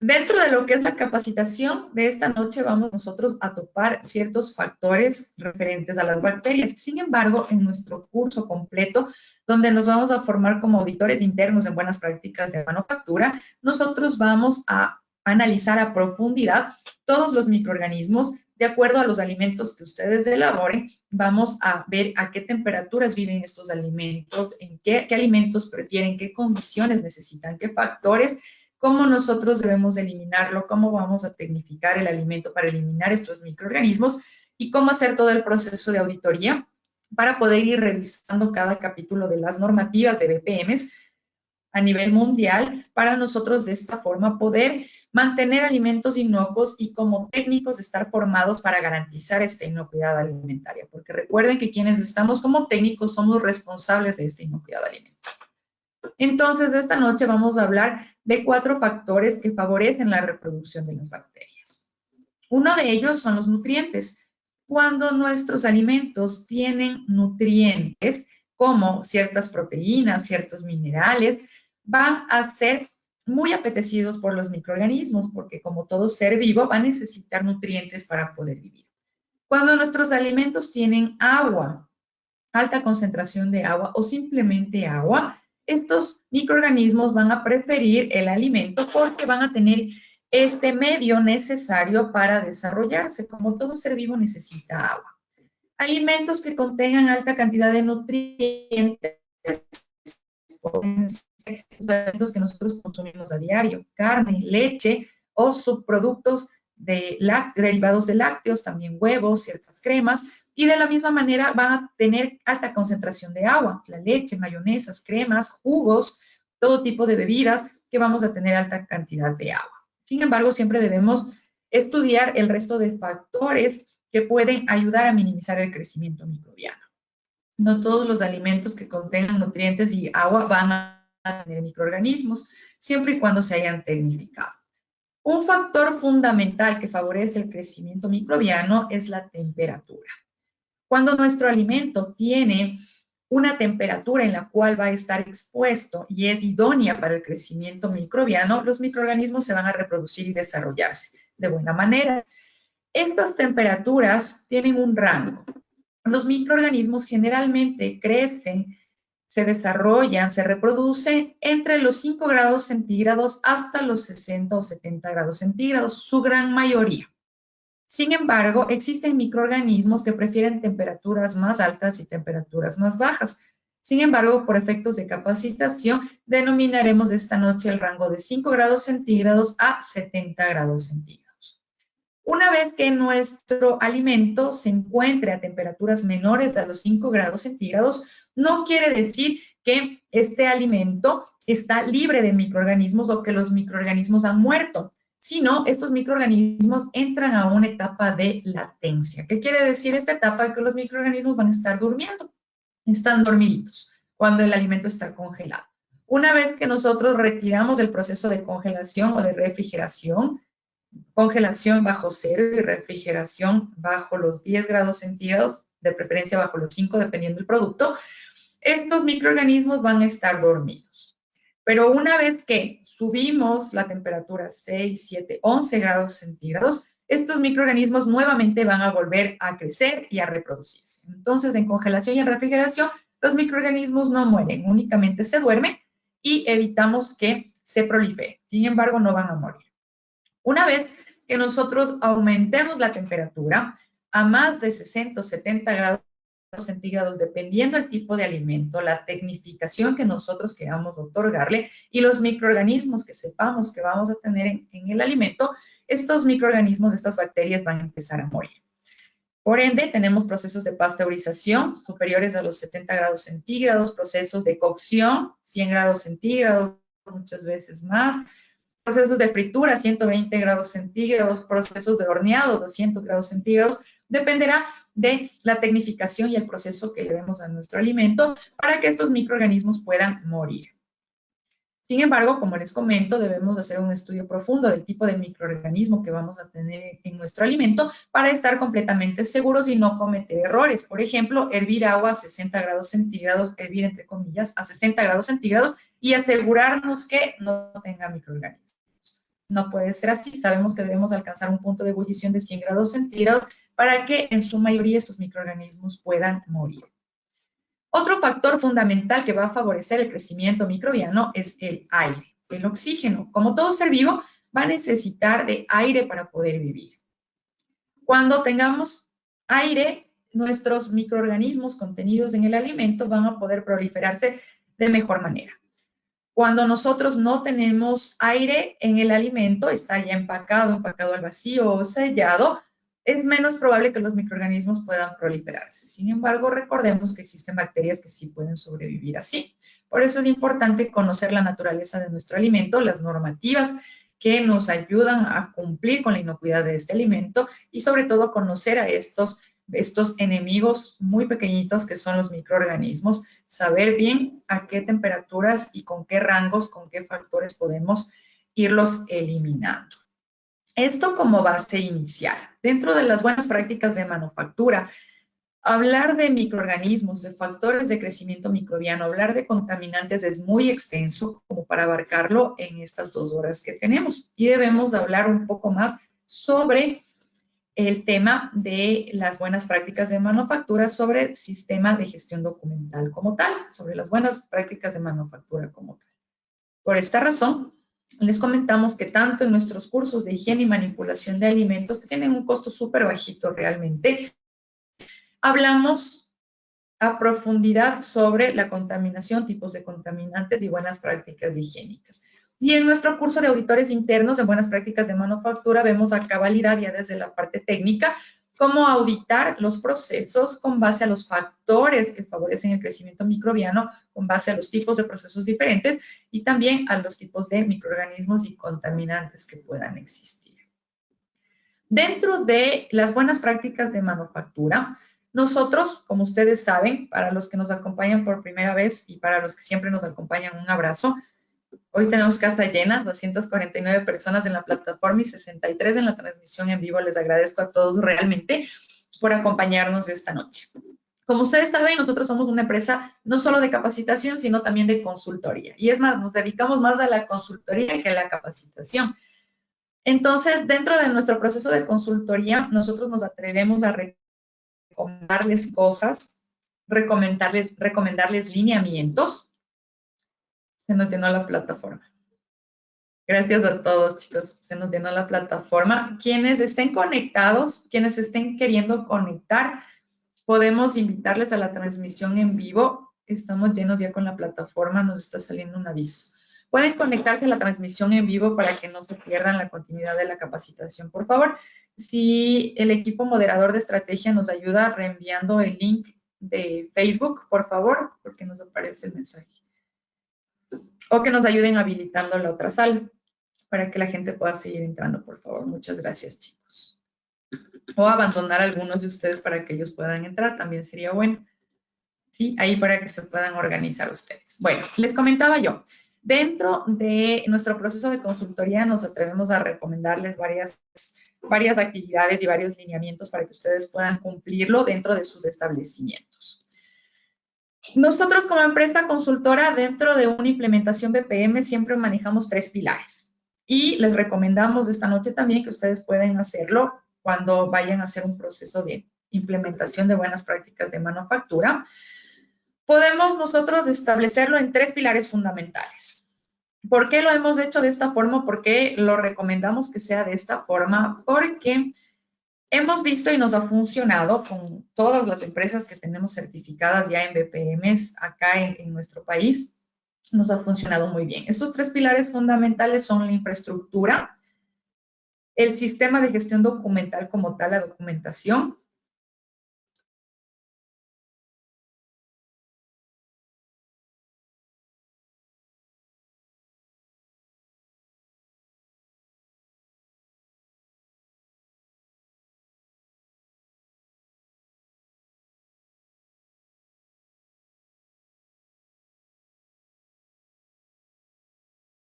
dentro de lo que es la capacitación de esta noche vamos nosotros a topar ciertos factores referentes a las bacterias. Sin embargo, en nuestro curso completo, donde nos vamos a formar como auditores internos en buenas prácticas de manufactura, nosotros vamos a analizar a profundidad todos los microorganismos de acuerdo a los alimentos que ustedes elaboren. Vamos a ver a qué temperaturas viven estos alimentos, en qué alimentos prefieren, qué condiciones necesitan, qué factores, cómo nosotros debemos eliminarlo, cómo vamos a tecnificar el alimento para eliminar estos microorganismos y cómo hacer todo el proceso de auditoría para poder ir revisando cada capítulo de las normativas de BPMs a nivel mundial para nosotros de esta forma poder mantener alimentos inocuos y como técnicos estar formados para garantizar esta inocuidad alimentaria, porque recuerden que quienes estamos como técnicos somos responsables de esta inocuidad alimentaria. Entonces, esta noche vamos a hablar de 4 factores que favorecen la reproducción de las bacterias. Uno de ellos son los nutrientes. Cuando nuestros alimentos tienen nutrientes, como ciertas proteínas, ciertos minerales, van a ser muy apetecidos por los microorganismos, porque como todo ser vivo va a necesitar nutrientes para poder vivir. Cuando nuestros alimentos tienen agua, alta concentración de agua o simplemente agua, estos microorganismos van a preferir el alimento porque van a tener este medio necesario para desarrollarse. Como todo ser vivo necesita agua. Alimentos que contengan alta cantidad de nutrientes, los alimentos que nosotros consumimos a diario, carne, leche o subproductos derivados de lácteos, también huevos, ciertas cremas, y de la misma manera van a tener alta concentración de agua, la leche, mayonesas, cremas, jugos, todo tipo de bebidas que vamos a tener alta cantidad de agua. Sin embargo, siempre debemos estudiar el resto de factores que pueden ayudar a minimizar el crecimiento microbiano. No todos los alimentos que contengan nutrientes y agua van a tener microorganismos, siempre y cuando se hayan tecnificado. Un factor fundamental que favorece el crecimiento microbiano es la temperatura. Cuando nuestro alimento tiene una temperatura en la cual va a estar expuesto y es idónea para el crecimiento microbiano, los microorganismos se van a reproducir y desarrollarse de buena manera. Estas temperaturas tienen un rango. Los microorganismos generalmente crecen, se desarrollan, se reproducen entre los 5 grados centígrados hasta los 60 o 70 grados centígrados, su gran mayoría. Sin embargo, existen microorganismos que prefieren temperaturas más altas y temperaturas más bajas. Sin embargo, por efectos de capacitación, denominaremos esta noche el rango de 5 grados centígrados a 70 grados centígrados. Una vez que nuestro alimento se encuentre a temperaturas menores a los 5 grados centígrados, no quiere decir que este alimento está libre de microorganismos o que los microorganismos han muerto, sino estos microorganismos entran a una etapa de latencia. ¿Qué quiere decir esta etapa? Que los microorganismos van a estar durmiendo, están dormiditos cuando el alimento está congelado. Una vez que nosotros retiramos el proceso de congelación o de refrigeración, congelación bajo cero y refrigeración bajo los 10 grados centígrados, de preferencia bajo los 5, dependiendo del producto, estos microorganismos van a estar dormidos. Pero una vez que subimos la temperatura 6, 7, 11 grados centígrados, estos microorganismos nuevamente van a volver a crecer y a reproducirse. Entonces, en congelación y en refrigeración, los microorganismos no mueren, únicamente se duermen y evitamos que se proliferen. Sin embargo, no van a morir. Una vez que nosotros aumentemos la temperatura a más de 60 o 70 grados centígrados, dependiendo del tipo de alimento, la tecnificación que nosotros queramos otorgarle y los microorganismos que sepamos que vamos a tener en el alimento, estos microorganismos, estas bacterias van a empezar a morir. Por ende, tenemos procesos de pasteurización superiores a los 70 grados centígrados, procesos de cocción, 100 grados centígrados, muchas veces más, procesos de fritura, 120 grados centígrados, procesos de horneado, 200 grados centígrados, dependerá de la tecnificación y el proceso que le demos a nuestro alimento para que estos microorganismos puedan morir. Sin embargo, como les comento, debemos hacer un estudio profundo del tipo de microorganismo que vamos a tener en nuestro alimento para estar completamente seguros y no cometer errores. Por ejemplo, hervir agua a 60 grados centígrados, hervir entre comillas, a 60 grados centígrados y asegurarnos que no tenga microorganismos. No puede ser así. Sabemos que debemos alcanzar un punto de ebullición de 100 grados centígrados para que en su mayoría estos microorganismos puedan morir. Otro factor fundamental que va a favorecer el crecimiento microbiano es el aire, el oxígeno. Como todo ser vivo, va a necesitar de aire para poder vivir. Cuando tengamos aire, nuestros microorganismos contenidos en el alimento van a poder proliferarse de mejor manera. Cuando nosotros no tenemos aire en el alimento, está ya empacado al vacío o sellado, es menos probable que los microorganismos puedan proliferarse. Sin embargo, recordemos que existen bacterias que sí pueden sobrevivir así. Por eso es importante conocer la naturaleza de nuestro alimento, las normativas que nos ayudan a cumplir con la inocuidad de este alimento y sobre todo conocer a estos enemigos muy pequeñitos que son los microorganismos, saber bien a qué temperaturas y con qué rangos, con qué factores podemos irlos eliminando. Esto como base inicial. Dentro de las buenas prácticas de manufactura, hablar de microorganismos, de factores de crecimiento microbiano, hablar de contaminantes es muy extenso como para abarcarlo en estas 2 horas que tenemos. Y debemos de hablar un poco más sobre el tema de las buenas prácticas de manufactura, sobre el sistema de gestión documental como tal, sobre las buenas prácticas de manufactura como tal. Por esta razón, les comentamos que tanto en nuestros cursos de higiene y manipulación de alimentos, que tienen un costo súper bajito realmente, hablamos a profundidad sobre la contaminación, tipos de contaminantes y buenas prácticas higiénicas. Y en nuestro curso de auditores internos de buenas prácticas de manufactura vemos a cabalidad ya desde la parte técnica cómo auditar los procesos con base a los factores que favorecen el crecimiento microbiano, con base a los tipos de procesos diferentes y también a los tipos de microorganismos y contaminantes que puedan existir. Dentro de las buenas prácticas de manufactura, nosotros, como ustedes saben, para los que nos acompañan por primera vez y para los que siempre nos acompañan, un abrazo. Hoy tenemos casa llena, 249 personas en la plataforma y 63 en la transmisión en vivo. Les agradezco a todos realmente por acompañarnos esta noche. Como ustedes saben, nosotros somos una empresa no solo de capacitación, sino también de consultoría. Y es más, nos dedicamos más a la consultoría que a la capacitación. Entonces, dentro de nuestro proceso de consultoría, nosotros nos atrevemos a recomendarles cosas, recomendarles lineamientos. Se nos llenó la plataforma. Gracias a todos, chicos. Se nos llenó la plataforma. Quienes estén conectados, quienes estén queriendo conectar, podemos invitarles a la transmisión en vivo. Estamos llenos ya con la plataforma, nos está saliendo un aviso. Pueden conectarse a la transmisión en vivo para que no se pierdan la continuidad de la capacitación, por favor. Si el equipo moderador de estrategia nos ayuda reenviando el link de Facebook, por favor, porque nos aparece el mensaje. O que nos ayuden habilitando la otra sala para que la gente pueda seguir entrando, por favor. Muchas gracias, chicos. O abandonar a algunos de ustedes para que ellos puedan entrar, también sería bueno. Sí, ahí para que se puedan organizar ustedes. Bueno, les comentaba yo, dentro de nuestro proceso de consultoría nos atrevemos a recomendarles varias actividades y varios lineamientos para que ustedes puedan cumplirlo dentro de sus establecimientos. Nosotros como empresa consultora, dentro de una implementación BPM, siempre manejamos 3 pilares. Y les recomendamos esta noche también que ustedes pueden hacerlo cuando vayan a hacer un proceso de implementación de buenas prácticas de manufactura. Podemos nosotros establecerlo en 3 pilares fundamentales. ¿Por qué lo hemos hecho de esta forma? ¿Por qué lo recomendamos que sea de esta forma? Porque hemos visto y nos ha funcionado con todas las empresas que tenemos certificadas ya en BPMs acá en nuestro país. Nos ha funcionado muy bien. Estos 3 pilares fundamentales son la infraestructura, el sistema de gestión documental como tal, la documentación,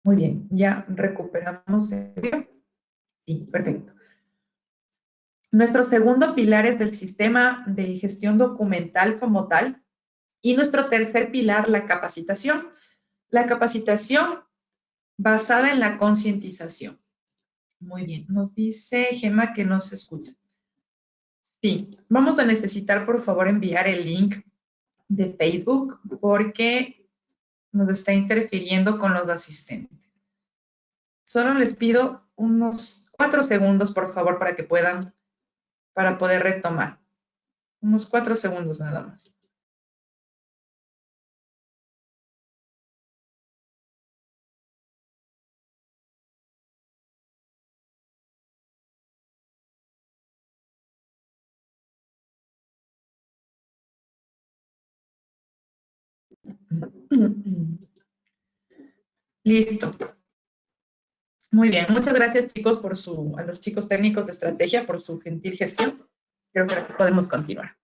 muy bien, ya recuperamos. Sí, perfecto. Nuestro segundo pilar es el sistema de gestión documental como tal. Y nuestro tercer pilar, la capacitación. La capacitación basada en la concientización. Muy bien, nos dice Gemma que no se escucha. Sí, vamos a necesitar por favor enviar el link de Facebook porque nos está interfiriendo con los asistentes. Solo les pido unos 4 segundos por favor para poder retomar. Unos 4 segundos nada más. Listo. Muy bien, muchas gracias chicos a los chicos técnicos de estrategia por su gentil gestión. Creo que podemos continuar.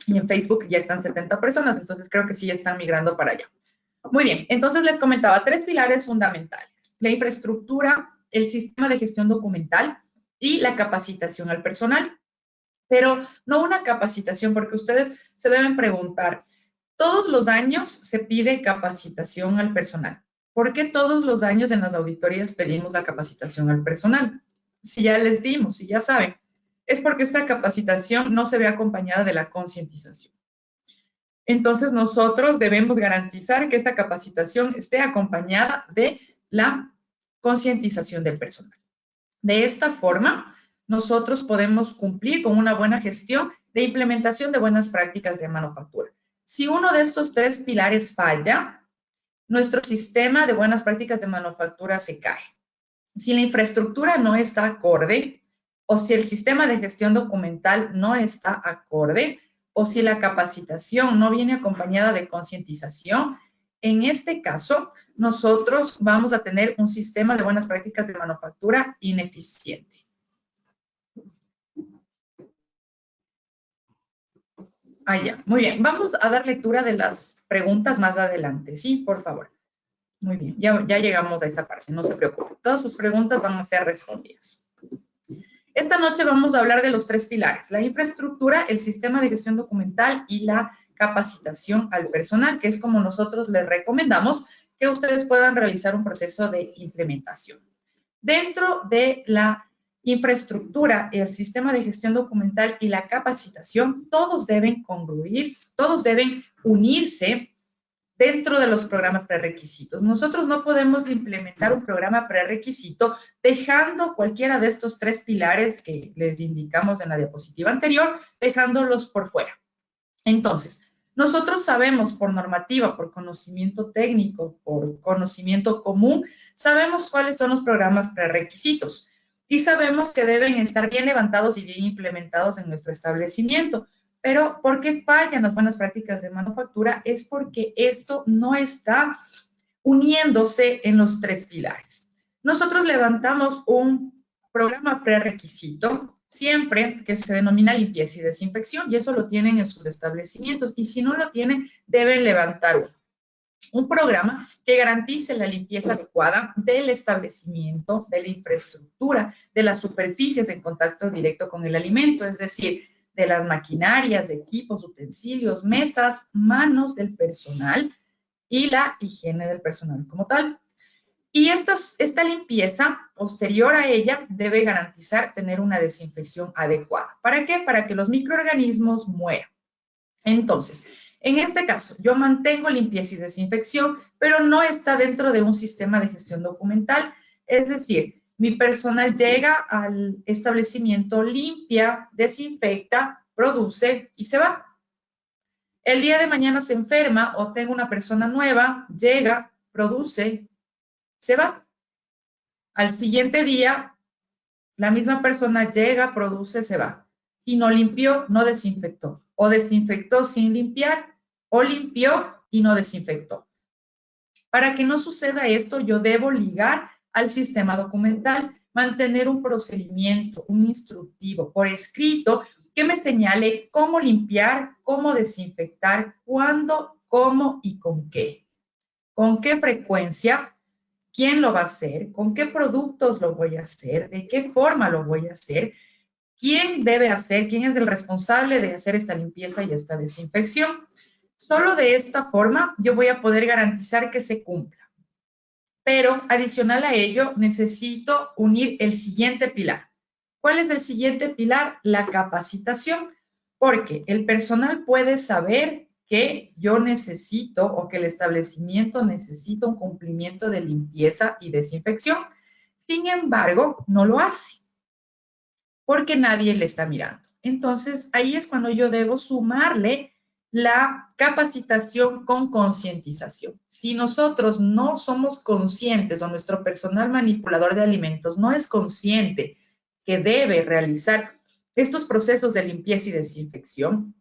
Y en Facebook ya están 70 personas, entonces creo que sí están migrando para allá. Muy bien, entonces les comentaba 3 pilares fundamentales: la infraestructura, el sistema de gestión documental y la capacitación al personal. Pero no una capacitación, porque ustedes se deben preguntar, todos los años se pide capacitación al personal. ¿Por qué todos los años en las auditorías pedimos la capacitación al personal? Si ya les dimos, si ya saben, es porque esta capacitación no se ve acompañada de la concientización. Entonces, nosotros debemos garantizar que esta capacitación esté acompañada de la concientización del personal. De esta forma, nosotros podemos cumplir con una buena gestión de implementación de buenas prácticas de manufactura. Si uno de estos 3 pilares falla, nuestro sistema de buenas prácticas de manufactura se cae. Si la infraestructura no está acorde, o si el sistema de gestión documental no está acorde, o si la capacitación no viene acompañada de concientización, en este caso, nosotros vamos a tener un sistema de buenas prácticas de manufactura ineficiente. Ya, muy bien. Vamos a dar lectura de las preguntas más adelante, ¿sí? Por favor. Muy bien, ya llegamos a esa parte, no se preocupen. Todas sus preguntas van a ser respondidas. Esta noche vamos a hablar de los 3 pilares: la infraestructura, el sistema de gestión documental y la capacitación al personal, que es como nosotros les recomendamos que ustedes puedan realizar un proceso de implementación. Dentro de la infraestructura, el sistema de gestión documental y la capacitación, todos deben congruir, todos deben unirse dentro de los programas prerequisitos. Nosotros no podemos implementar un programa prerequisito dejando cualquiera de estos 3 pilares que les indicamos en la diapositiva anterior, dejándolos por fuera. Entonces, nosotros sabemos por normativa, por conocimiento técnico, por conocimiento común, sabemos cuáles son los programas prerequisitos y sabemos que deben estar bien levantados y bien implementados en nuestro establecimiento. Pero ¿por qué fallan las buenas prácticas de manufactura? Es porque esto no está uniéndose en los 3 pilares. Nosotros levantamos un programa prerequisito siempre que se denomina limpieza y desinfección, y eso lo tienen en sus establecimientos, y si no lo tienen, deben levantar un programa que garantice la limpieza adecuada del establecimiento, de la infraestructura, de las superficies en contacto directo con el alimento, es decir, de las maquinarias, equipos, utensilios, mesas, manos del personal y la higiene del personal como tal. Y esta limpieza posterior a ella debe garantizar tener una desinfección adecuada. ¿Para qué? Para que los microorganismos mueran. Entonces, en este caso, yo mantengo limpieza y desinfección, pero no está dentro de un sistema de gestión documental. Es decir, mi personal llega al establecimiento, limpia, desinfecta, produce y se va. El día de mañana se enferma o tengo una persona nueva, llega, produce, se va. Al siguiente día, la misma persona llega, produce, se va. Y no limpió, no desinfectó. O desinfectó sin limpiar, o limpió y no desinfectó. Para que no suceda esto, yo debo ligar al sistema documental, mantener un procedimiento, un instructivo por escrito que me señale cómo limpiar, cómo desinfectar, cuándo, cómo y con qué. Con qué frecuencia, quién lo va a hacer, con qué productos lo voy a hacer, de qué forma lo voy a hacer, quién debe hacer, quién es el responsable de hacer esta limpieza y esta desinfección. Solo de esta forma yo voy a poder garantizar que se cumpla. Pero adicional a ello, necesito unir el siguiente pilar. ¿Cuál es el siguiente pilar? La capacitación, porque el personal puede saber que yo necesito o que el establecimiento necesita un cumplimiento de limpieza y desinfección. Sin embargo, no lo hace porque nadie le está mirando. Entonces, ahí es cuando yo debo sumarle la capacitación con concientización. Si nosotros no somos conscientes o nuestro personal manipulador de alimentos no es consciente que debe realizar estos procesos de limpieza y desinfección,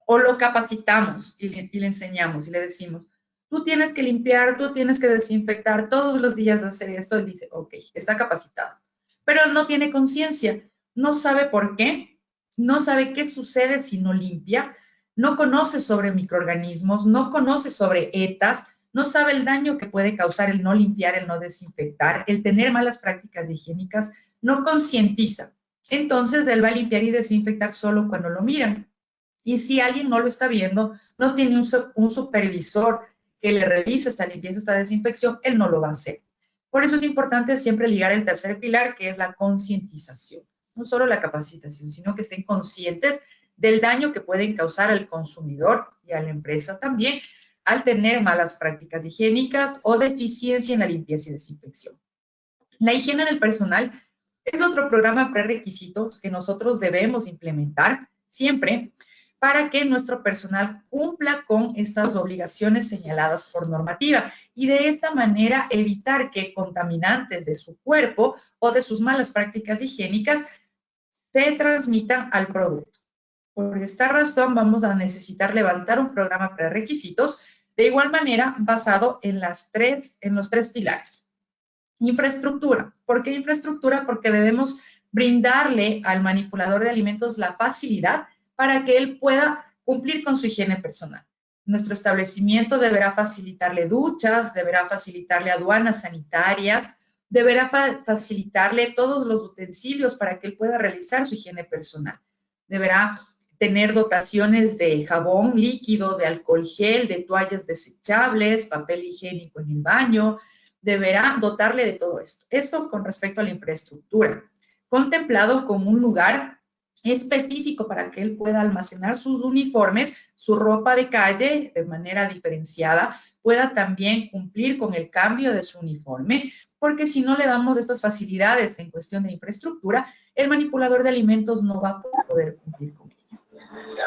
o lo capacitamos y le enseñamos y le decimos, tú tienes que limpiar, tú tienes que desinfectar todos los días de hacer esto. Él dice, ok, está capacitado, pero no tiene conciencia, no sabe por qué, no sabe qué sucede si no limpia, no conoce sobre microorganismos, no conoce sobre ETAs, no sabe el daño que puede causar el no limpiar, el no desinfectar, el tener malas prácticas higiénicas, no concientiza. Entonces, él va a limpiar y desinfectar solo cuando lo miran. Y si alguien no lo está viendo, no tiene un supervisor que le revise esta limpieza, esta desinfección, él no lo va a hacer. Por eso es importante siempre ligar el tercer pilar, que es la concientización. No solo la capacitación, sino que estén conscientes del daño que pueden causar al consumidor y a la empresa también al tener malas prácticas higiénicas o deficiencia en la limpieza y desinfección. La higiene del personal es otro programa prerequisitos que nosotros debemos implementar siempre para que nuestro personal cumpla con estas obligaciones señaladas por normativa y de esta manera evitar que contaminantes de su cuerpo o de sus malas prácticas higiénicas se transmitan al producto. Por esta razón vamos a necesitar levantar un programa prerequisitos de igual manera basado en los tres pilares. Infraestructura. ¿Por qué infraestructura? Porque debemos brindarle al manipulador de alimentos la facilidad para que él pueda cumplir con su higiene personal. Nuestro establecimiento deberá facilitarle duchas, deberá facilitarle aduanas sanitarias, deberá facilitarle todos los utensilios para que él pueda realizar su higiene personal. Deberá tener dotaciones de jabón líquido, de alcohol gel, de toallas desechables, papel higiénico en el baño, deberá dotarle de todo esto. Esto con respecto a la infraestructura, contemplado como un lugar específico para que él pueda almacenar sus uniformes, su ropa de calle de manera diferenciada, pueda también cumplir con el cambio de su uniforme, porque si no le damos estas facilidades en cuestión de infraestructura, el manipulador de alimentos no va a poder cumplir con ello.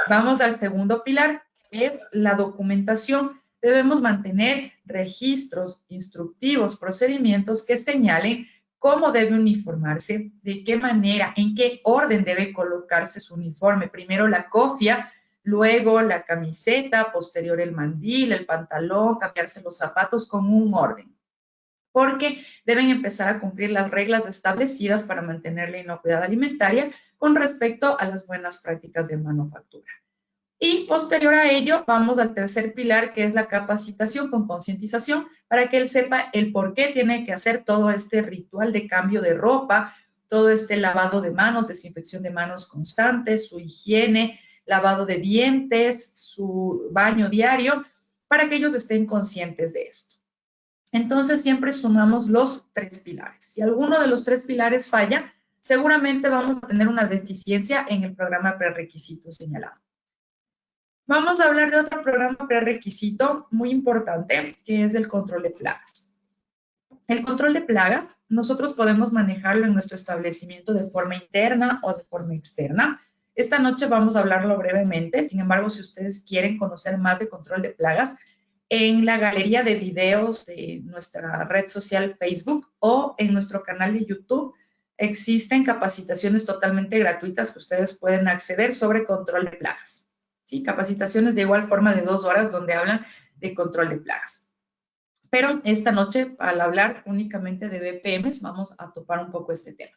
Vamos al segundo pilar, que es la documentación. Debemos mantener registros instructivos, procedimientos que señalen cómo debe uniformarse, de qué manera, en qué orden debe colocarse su uniforme. Primero la cofia, luego la camiseta, posterior el mandil, el pantalón, cambiarse los zapatos con un orden. Porque deben empezar a cumplir las reglas establecidas para mantener la inocuidad alimentaria con respecto a las buenas prácticas de manufactura. Y posterior a ello, vamos al tercer pilar, que es la capacitación con concientización, para que él sepa el por qué tiene que hacer todo este ritual de cambio de ropa, todo este lavado de manos, desinfección de manos constantes, su higiene, lavado de dientes, su baño diario, para que ellos estén conscientes de esto. Entonces, siempre sumamos los tres pilares. Si alguno de los tres pilares falla, seguramente vamos a tener una deficiencia en el programa prerequisito señalado. Vamos a hablar de otro programa prerequisito muy importante, que es el control de plagas. El control de plagas, nosotros podemos manejarlo en nuestro establecimiento de forma interna o de forma externa. Esta noche vamos a hablarlo brevemente. Sin embargo, si ustedes quieren conocer más de control de plagas, en la galería de videos de nuestra red social Facebook o en nuestro canal de YouTube existen capacitaciones totalmente gratuitas que ustedes pueden acceder sobre control de plagas. ¿Sí? Capacitaciones de igual forma de 2 horas donde hablan de control de plagas. Pero esta noche, al hablar únicamente de BPMs, vamos a topar un poco este tema.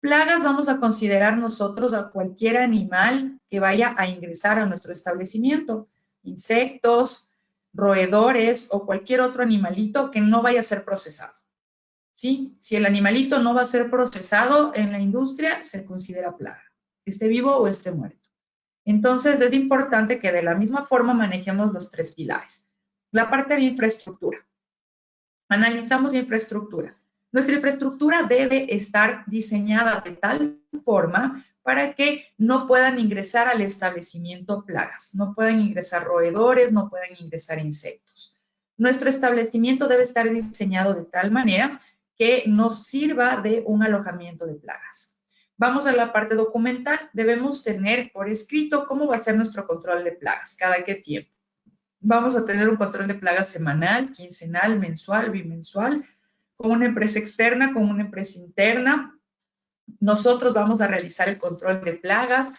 Plagas vamos a considerar nosotros a cualquier animal que vaya a ingresar a nuestro establecimiento, insectos, roedores o cualquier otro animalito que no vaya a ser procesado. ¿Sí? Si el animalito no va a ser procesado en la industria, se considera plaga, esté vivo o esté muerto. Entonces, es importante que de la misma forma manejemos los tres pilares. La parte de infraestructura. Analizamos la infraestructura. Nuestra infraestructura debe estar diseñada de tal forma para que no puedan ingresar al establecimiento plagas, no puedan ingresar roedores, no puedan ingresar insectos. Nuestro establecimiento debe estar diseñado de tal manera que nos sirva de un alojamiento de plagas. Vamos a la parte documental. Debemos tener por escrito cómo va a ser nuestro control de plagas, cada qué tiempo. Vamos a tener un control de plagas semanal, quincenal, mensual, bimensual, con una empresa externa, con una empresa interna. Nosotros vamos a realizar el control de plagas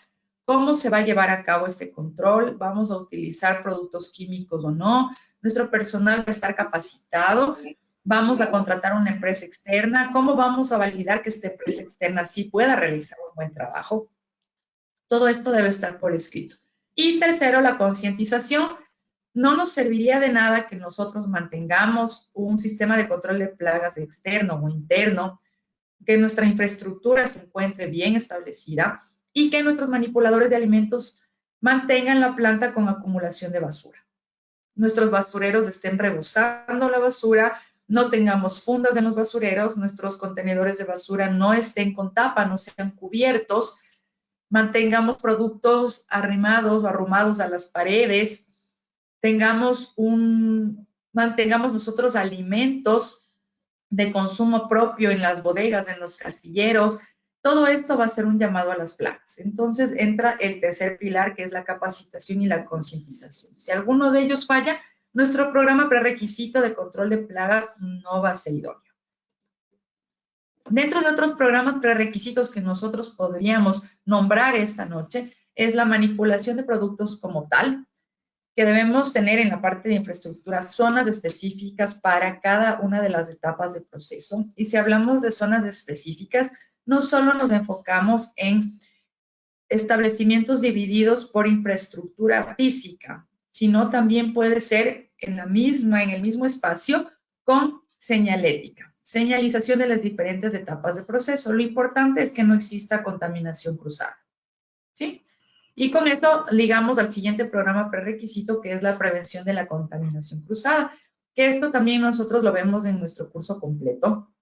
cómo se va a llevar a cabo este control, vamos a utilizar productos químicos o no, nuestro personal va a estar capacitado, vamos a contratar una empresa externa, cómo vamos a validar que esta empresa externa sí pueda realizar un buen trabajo. Todo esto debe estar por escrito. Y tercero, la concientización. No nos serviría de nada que nosotros mantengamos un sistema de control de plagas externo o interno, que nuestra infraestructura se encuentre bien establecida y que nuestros manipuladores de alimentos mantengan la planta con acumulación de basura. Nuestros basureros estén rebosando la basura, no tengamos fundas en los basureros, nuestros contenedores de basura no estén con tapa, no sean cubiertos, mantengamos productos arrimados o arrumados a las paredes, mantengamos nosotros alimentos de consumo propio en las bodegas, en los castilleros. Todo esto va a ser un llamado a las plagas. Entonces entra el tercer pilar, que es la capacitación y la concientización. Si alguno de ellos falla, nuestro programa prerequisito de control de plagas no va a ser idóneo. Dentro de otros programas prerequisitos que nosotros podríamos nombrar esta noche, es la manipulación de productos como tal, que debemos tener en la parte de infraestructura zonas específicas para cada una de las etapas del proceso. Y si hablamos de zonas específicas, no solo nos enfocamos en establecimientos divididos por infraestructura física, sino también puede ser en el mismo espacio con señalética, señalización de las diferentes etapas del proceso. Lo importante es que no exista contaminación cruzada, ¿sí? Y con eso ligamos al siguiente programa prerequisito, que es la prevención de la contaminación cruzada, que esto también nosotros lo vemos en nuestro curso completo.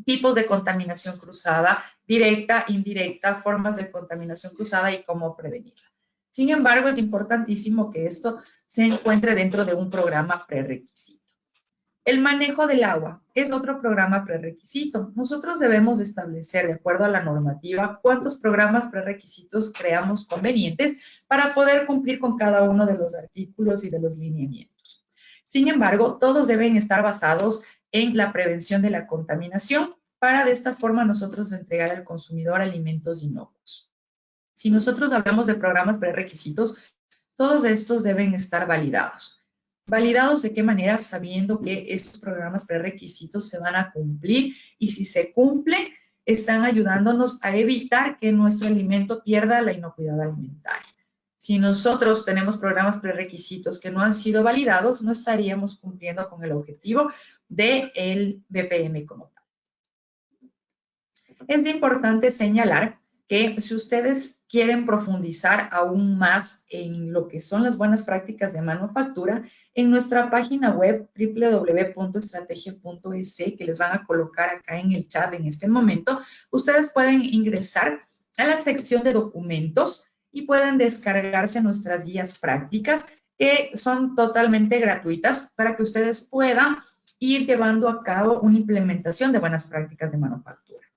Tipos de contaminación cruzada, directa, indirecta, formas de contaminación cruzada y cómo prevenirla. Sin embargo, es importantísimo que esto se encuentre dentro de un programa prerequisito. El manejo del agua es otro programa prerequisito. Nosotros debemos establecer, de acuerdo a la normativa, cuántos programas prerequisitos creamos convenientes para poder cumplir con cada uno de los artículos y de los lineamientos. Sin embargo, todos deben estar basados en la prevención de la contaminación para de esta forma nosotros entregar al consumidor alimentos inocuos. Si nosotros hablamos de programas prerequisitos, todos estos deben estar validados. ¿Validados de qué manera? Sabiendo que estos programas prerequisitos se van a cumplir y si se cumple, están ayudándonos a evitar que nuestro alimento pierda la inocuidad alimentaria. Si nosotros tenemos programas prerequisitos que no han sido validados, no estaríamos cumpliendo con el objetivo del BPM como tal. Es importante señalar que si ustedes quieren profundizar aún más en lo que son las buenas prácticas de manufactura, en nuestra página web www.estrategia.es, que les van a colocar acá en el chat en este momento, ustedes pueden ingresar a la sección de documentos y pueden descargarse nuestras guías prácticas que son totalmente gratuitas para que ustedes puedan ir llevando a cabo una implementación de buenas prácticas de manufactura.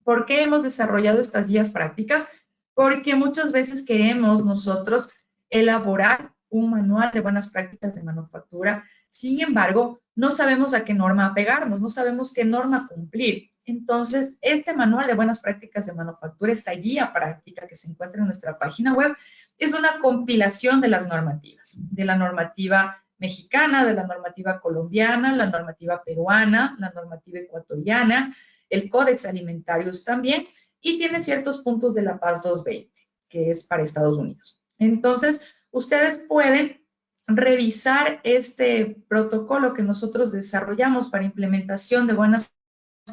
¿Por qué hemos desarrollado estas guías prácticas? Porque muchas veces queremos nosotros elaborar un manual de buenas prácticas de manufactura, sin embargo, no sabemos a qué norma apegarnos, no sabemos qué norma cumplir. Entonces, este manual de buenas prácticas de manufactura, esta guía práctica que se encuentra en nuestra página web, es una compilación de las normativas, de la normativa mexicana, de la normativa colombiana, la normativa peruana, la normativa ecuatoriana, el Códex Alimentarius también, y tiene ciertos puntos de la Paz 220, que es para Estados Unidos. Entonces, ustedes pueden revisar este protocolo que nosotros desarrollamos para implementación de buenas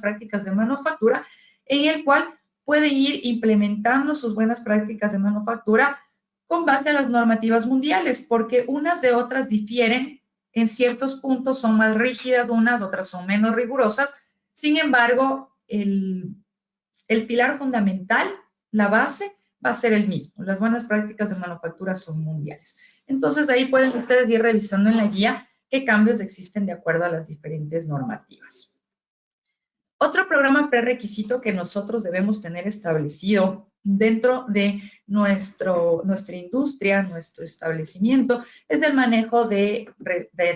prácticas de manufactura, en el cual pueden ir implementando sus buenas prácticas de manufactura con base a las normativas mundiales, porque unas de otras difieren, en ciertos puntos son más rígidas unas, otras son menos rigurosas. Sin embargo, el pilar fundamental, la base, va a ser el mismo. Las buenas prácticas de manufactura son mundiales. Entonces, ahí pueden ustedes ir revisando en la guía qué cambios existen de acuerdo a las diferentes normativas. Otro programa prerequisito que nosotros debemos tener establecido dentro de nuestra industria, nuestro establecimiento, es el manejo de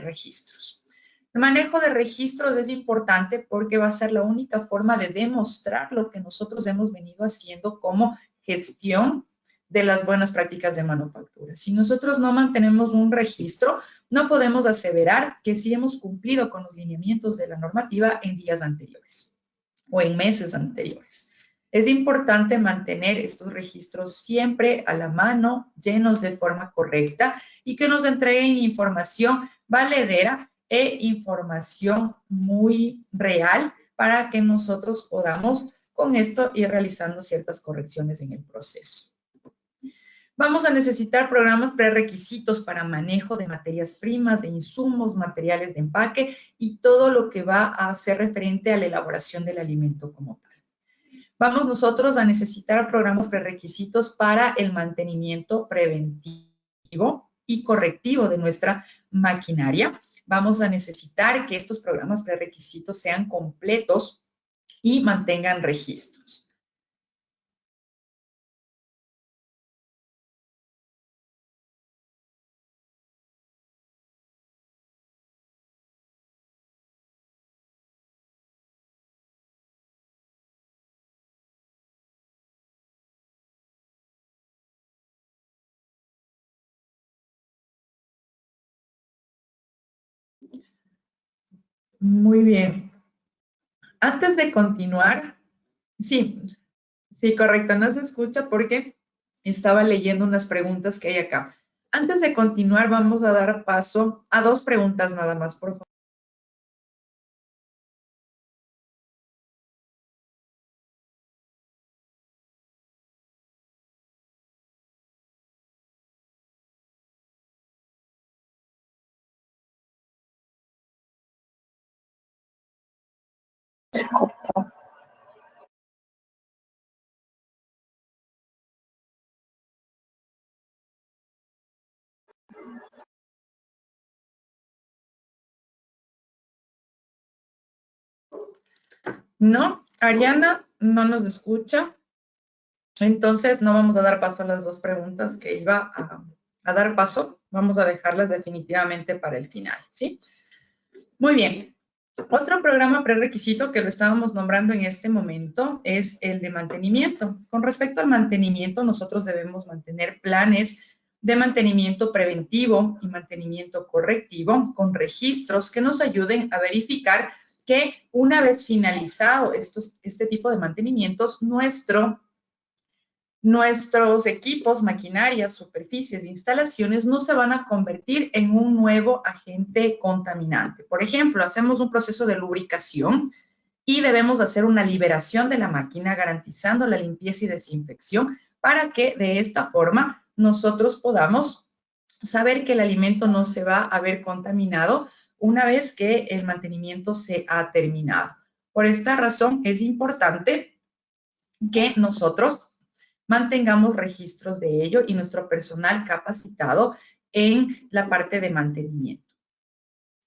registros. El manejo de registros es importante porque va a ser la única forma de demostrar lo que nosotros hemos venido haciendo como gestión de las buenas prácticas de manufactura. Si nosotros no mantenemos un registro, no podemos aseverar que sí hemos cumplido con los lineamientos de la normativa en días anteriores o en meses anteriores. Es importante mantener estos registros siempre a la mano, llenos de forma correcta y que nos entreguen información valedera e información muy real para que nosotros podamos con esto ir realizando ciertas correcciones en el proceso. Vamos a necesitar programas prerequisitos para manejo de materias primas, de insumos, materiales de empaque y todo lo que va a ser referente a la elaboración del alimento como tal. Vamos nosotros a necesitar programas prerequisitos para el mantenimiento preventivo y correctivo de nuestra maquinaria. Vamos a necesitar que estos programas prerequisitos sean completos y mantengan registros. Muy bien. Antes de continuar, sí, sí, correcto, no se escucha porque estaba leyendo unas preguntas que hay acá. Antes de continuar, vamos a dar paso a 2 preguntas nada más, por favor. No, Ariana no nos escucha. Entonces, no vamos a dar paso a las 2 preguntas que iba a dar paso. Vamos a dejarlas definitivamente para el final, ¿sí? Muy bien. Otro programa prerequisito que lo estábamos nombrando en este momento es el de mantenimiento. Con respecto al mantenimiento, nosotros debemos mantener planes de mantenimiento preventivo y mantenimiento correctivo con registros que nos ayuden a verificar que una vez finalizado este tipo de mantenimientos, nuestros equipos, maquinarias, superficies, instalaciones no se van a convertir en un nuevo agente contaminante. Por ejemplo, hacemos un proceso de lubricación y debemos hacer una liberación de la máquina garantizando la limpieza y desinfección para que de esta forma nosotros podamos saber que el alimento no se va a ver contaminado una vez que el mantenimiento se ha terminado. Por esta razón es importante que nosotros mantengamos registros de ello y nuestro personal capacitado en la parte de mantenimiento.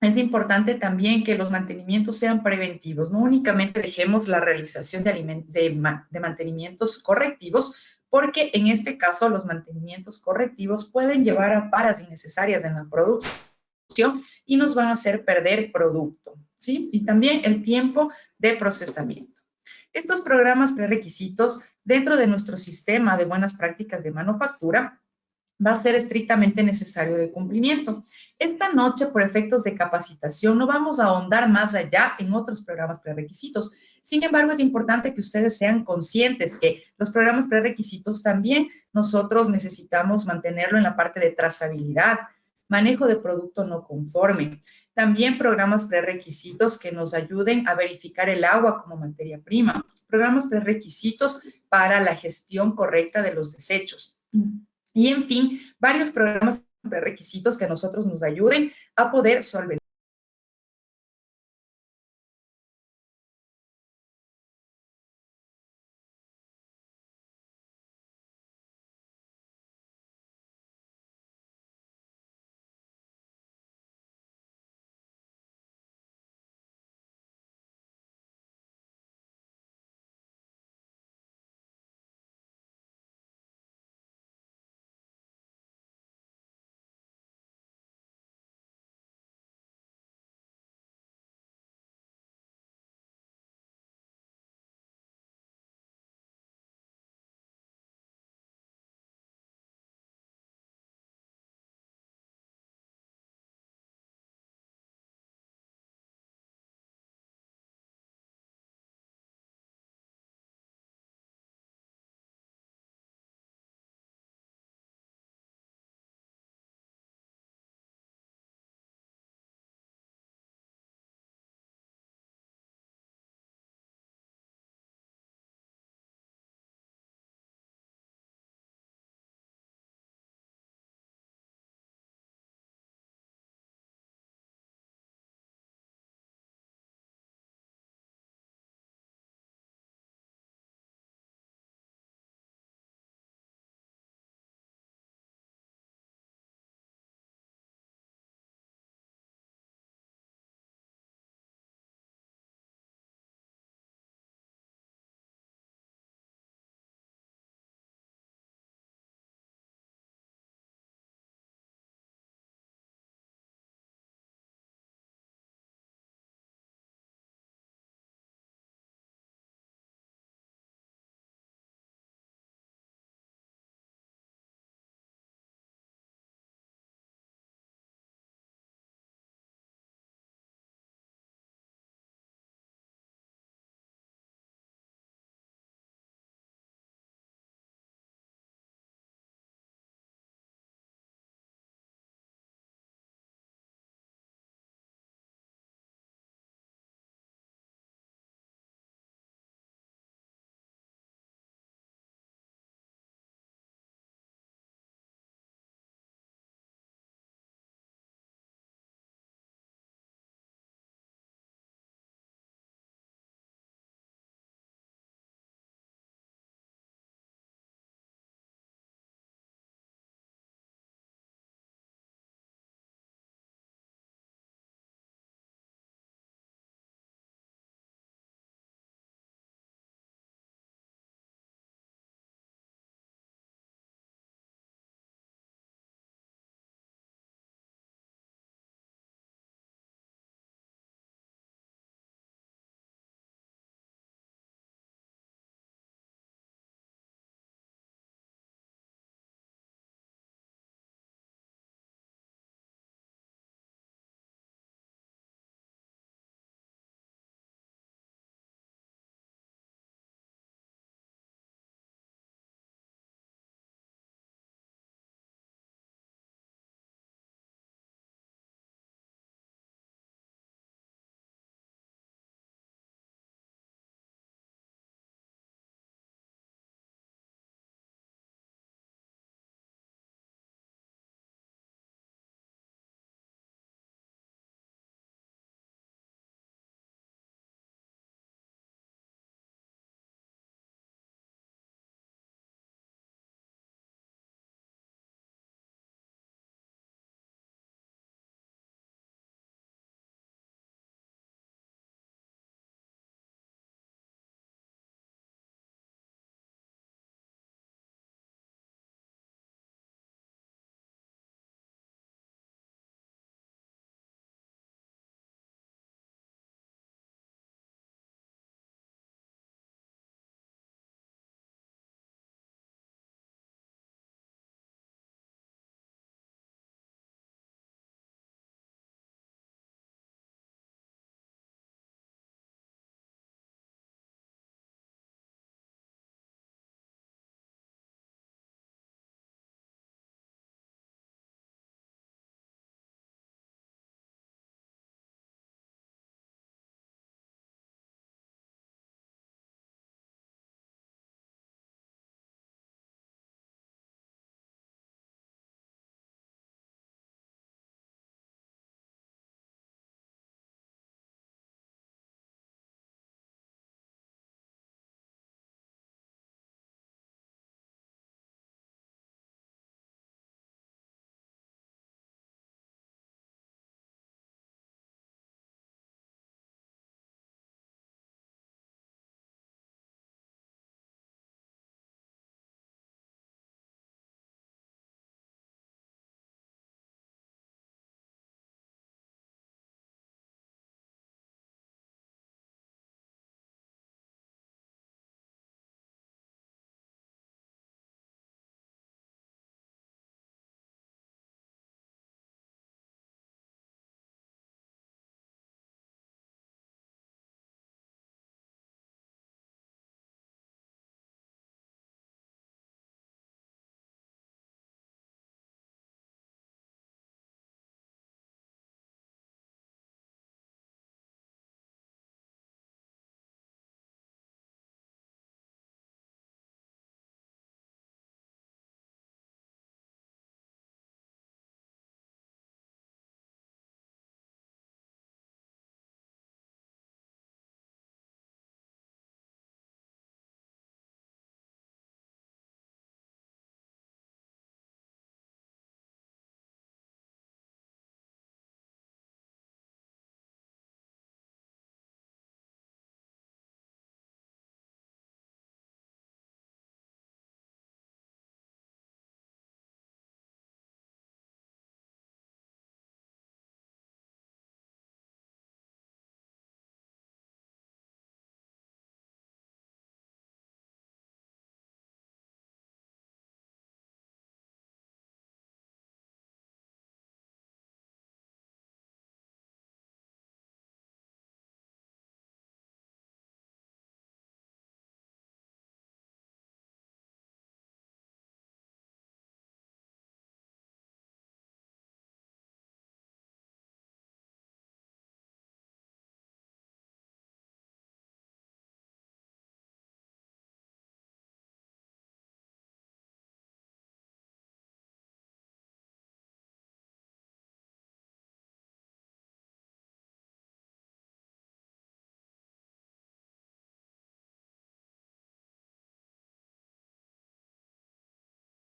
Es importante también que los mantenimientos sean preventivos, no únicamente dejemos la realización de mantenimientos correctivos, porque en este caso los mantenimientos correctivos pueden llevar a paras innecesarias en la producción y nos van a hacer perder producto, ¿sí? Y también el tiempo de procesamiento. Estos programas prerequisitos dentro de nuestro sistema de buenas prácticas de manufactura va a ser estrictamente necesario de cumplimiento. Esta noche, por efectos de capacitación, no vamos a ahondar más allá en otros programas prerequisitos. Sin embargo, es importante que ustedes sean conscientes que los programas prerequisitos también nosotros necesitamos mantenerlo en la parte de trazabilidad, manejo de producto no conforme, también programas prerequisitos que nos ayuden a verificar el agua como materia prima, programas prerequisitos para la gestión correcta de los desechos. Y, en fin, varios programas prerequisitos que a nosotros nos ayuden a poder solventar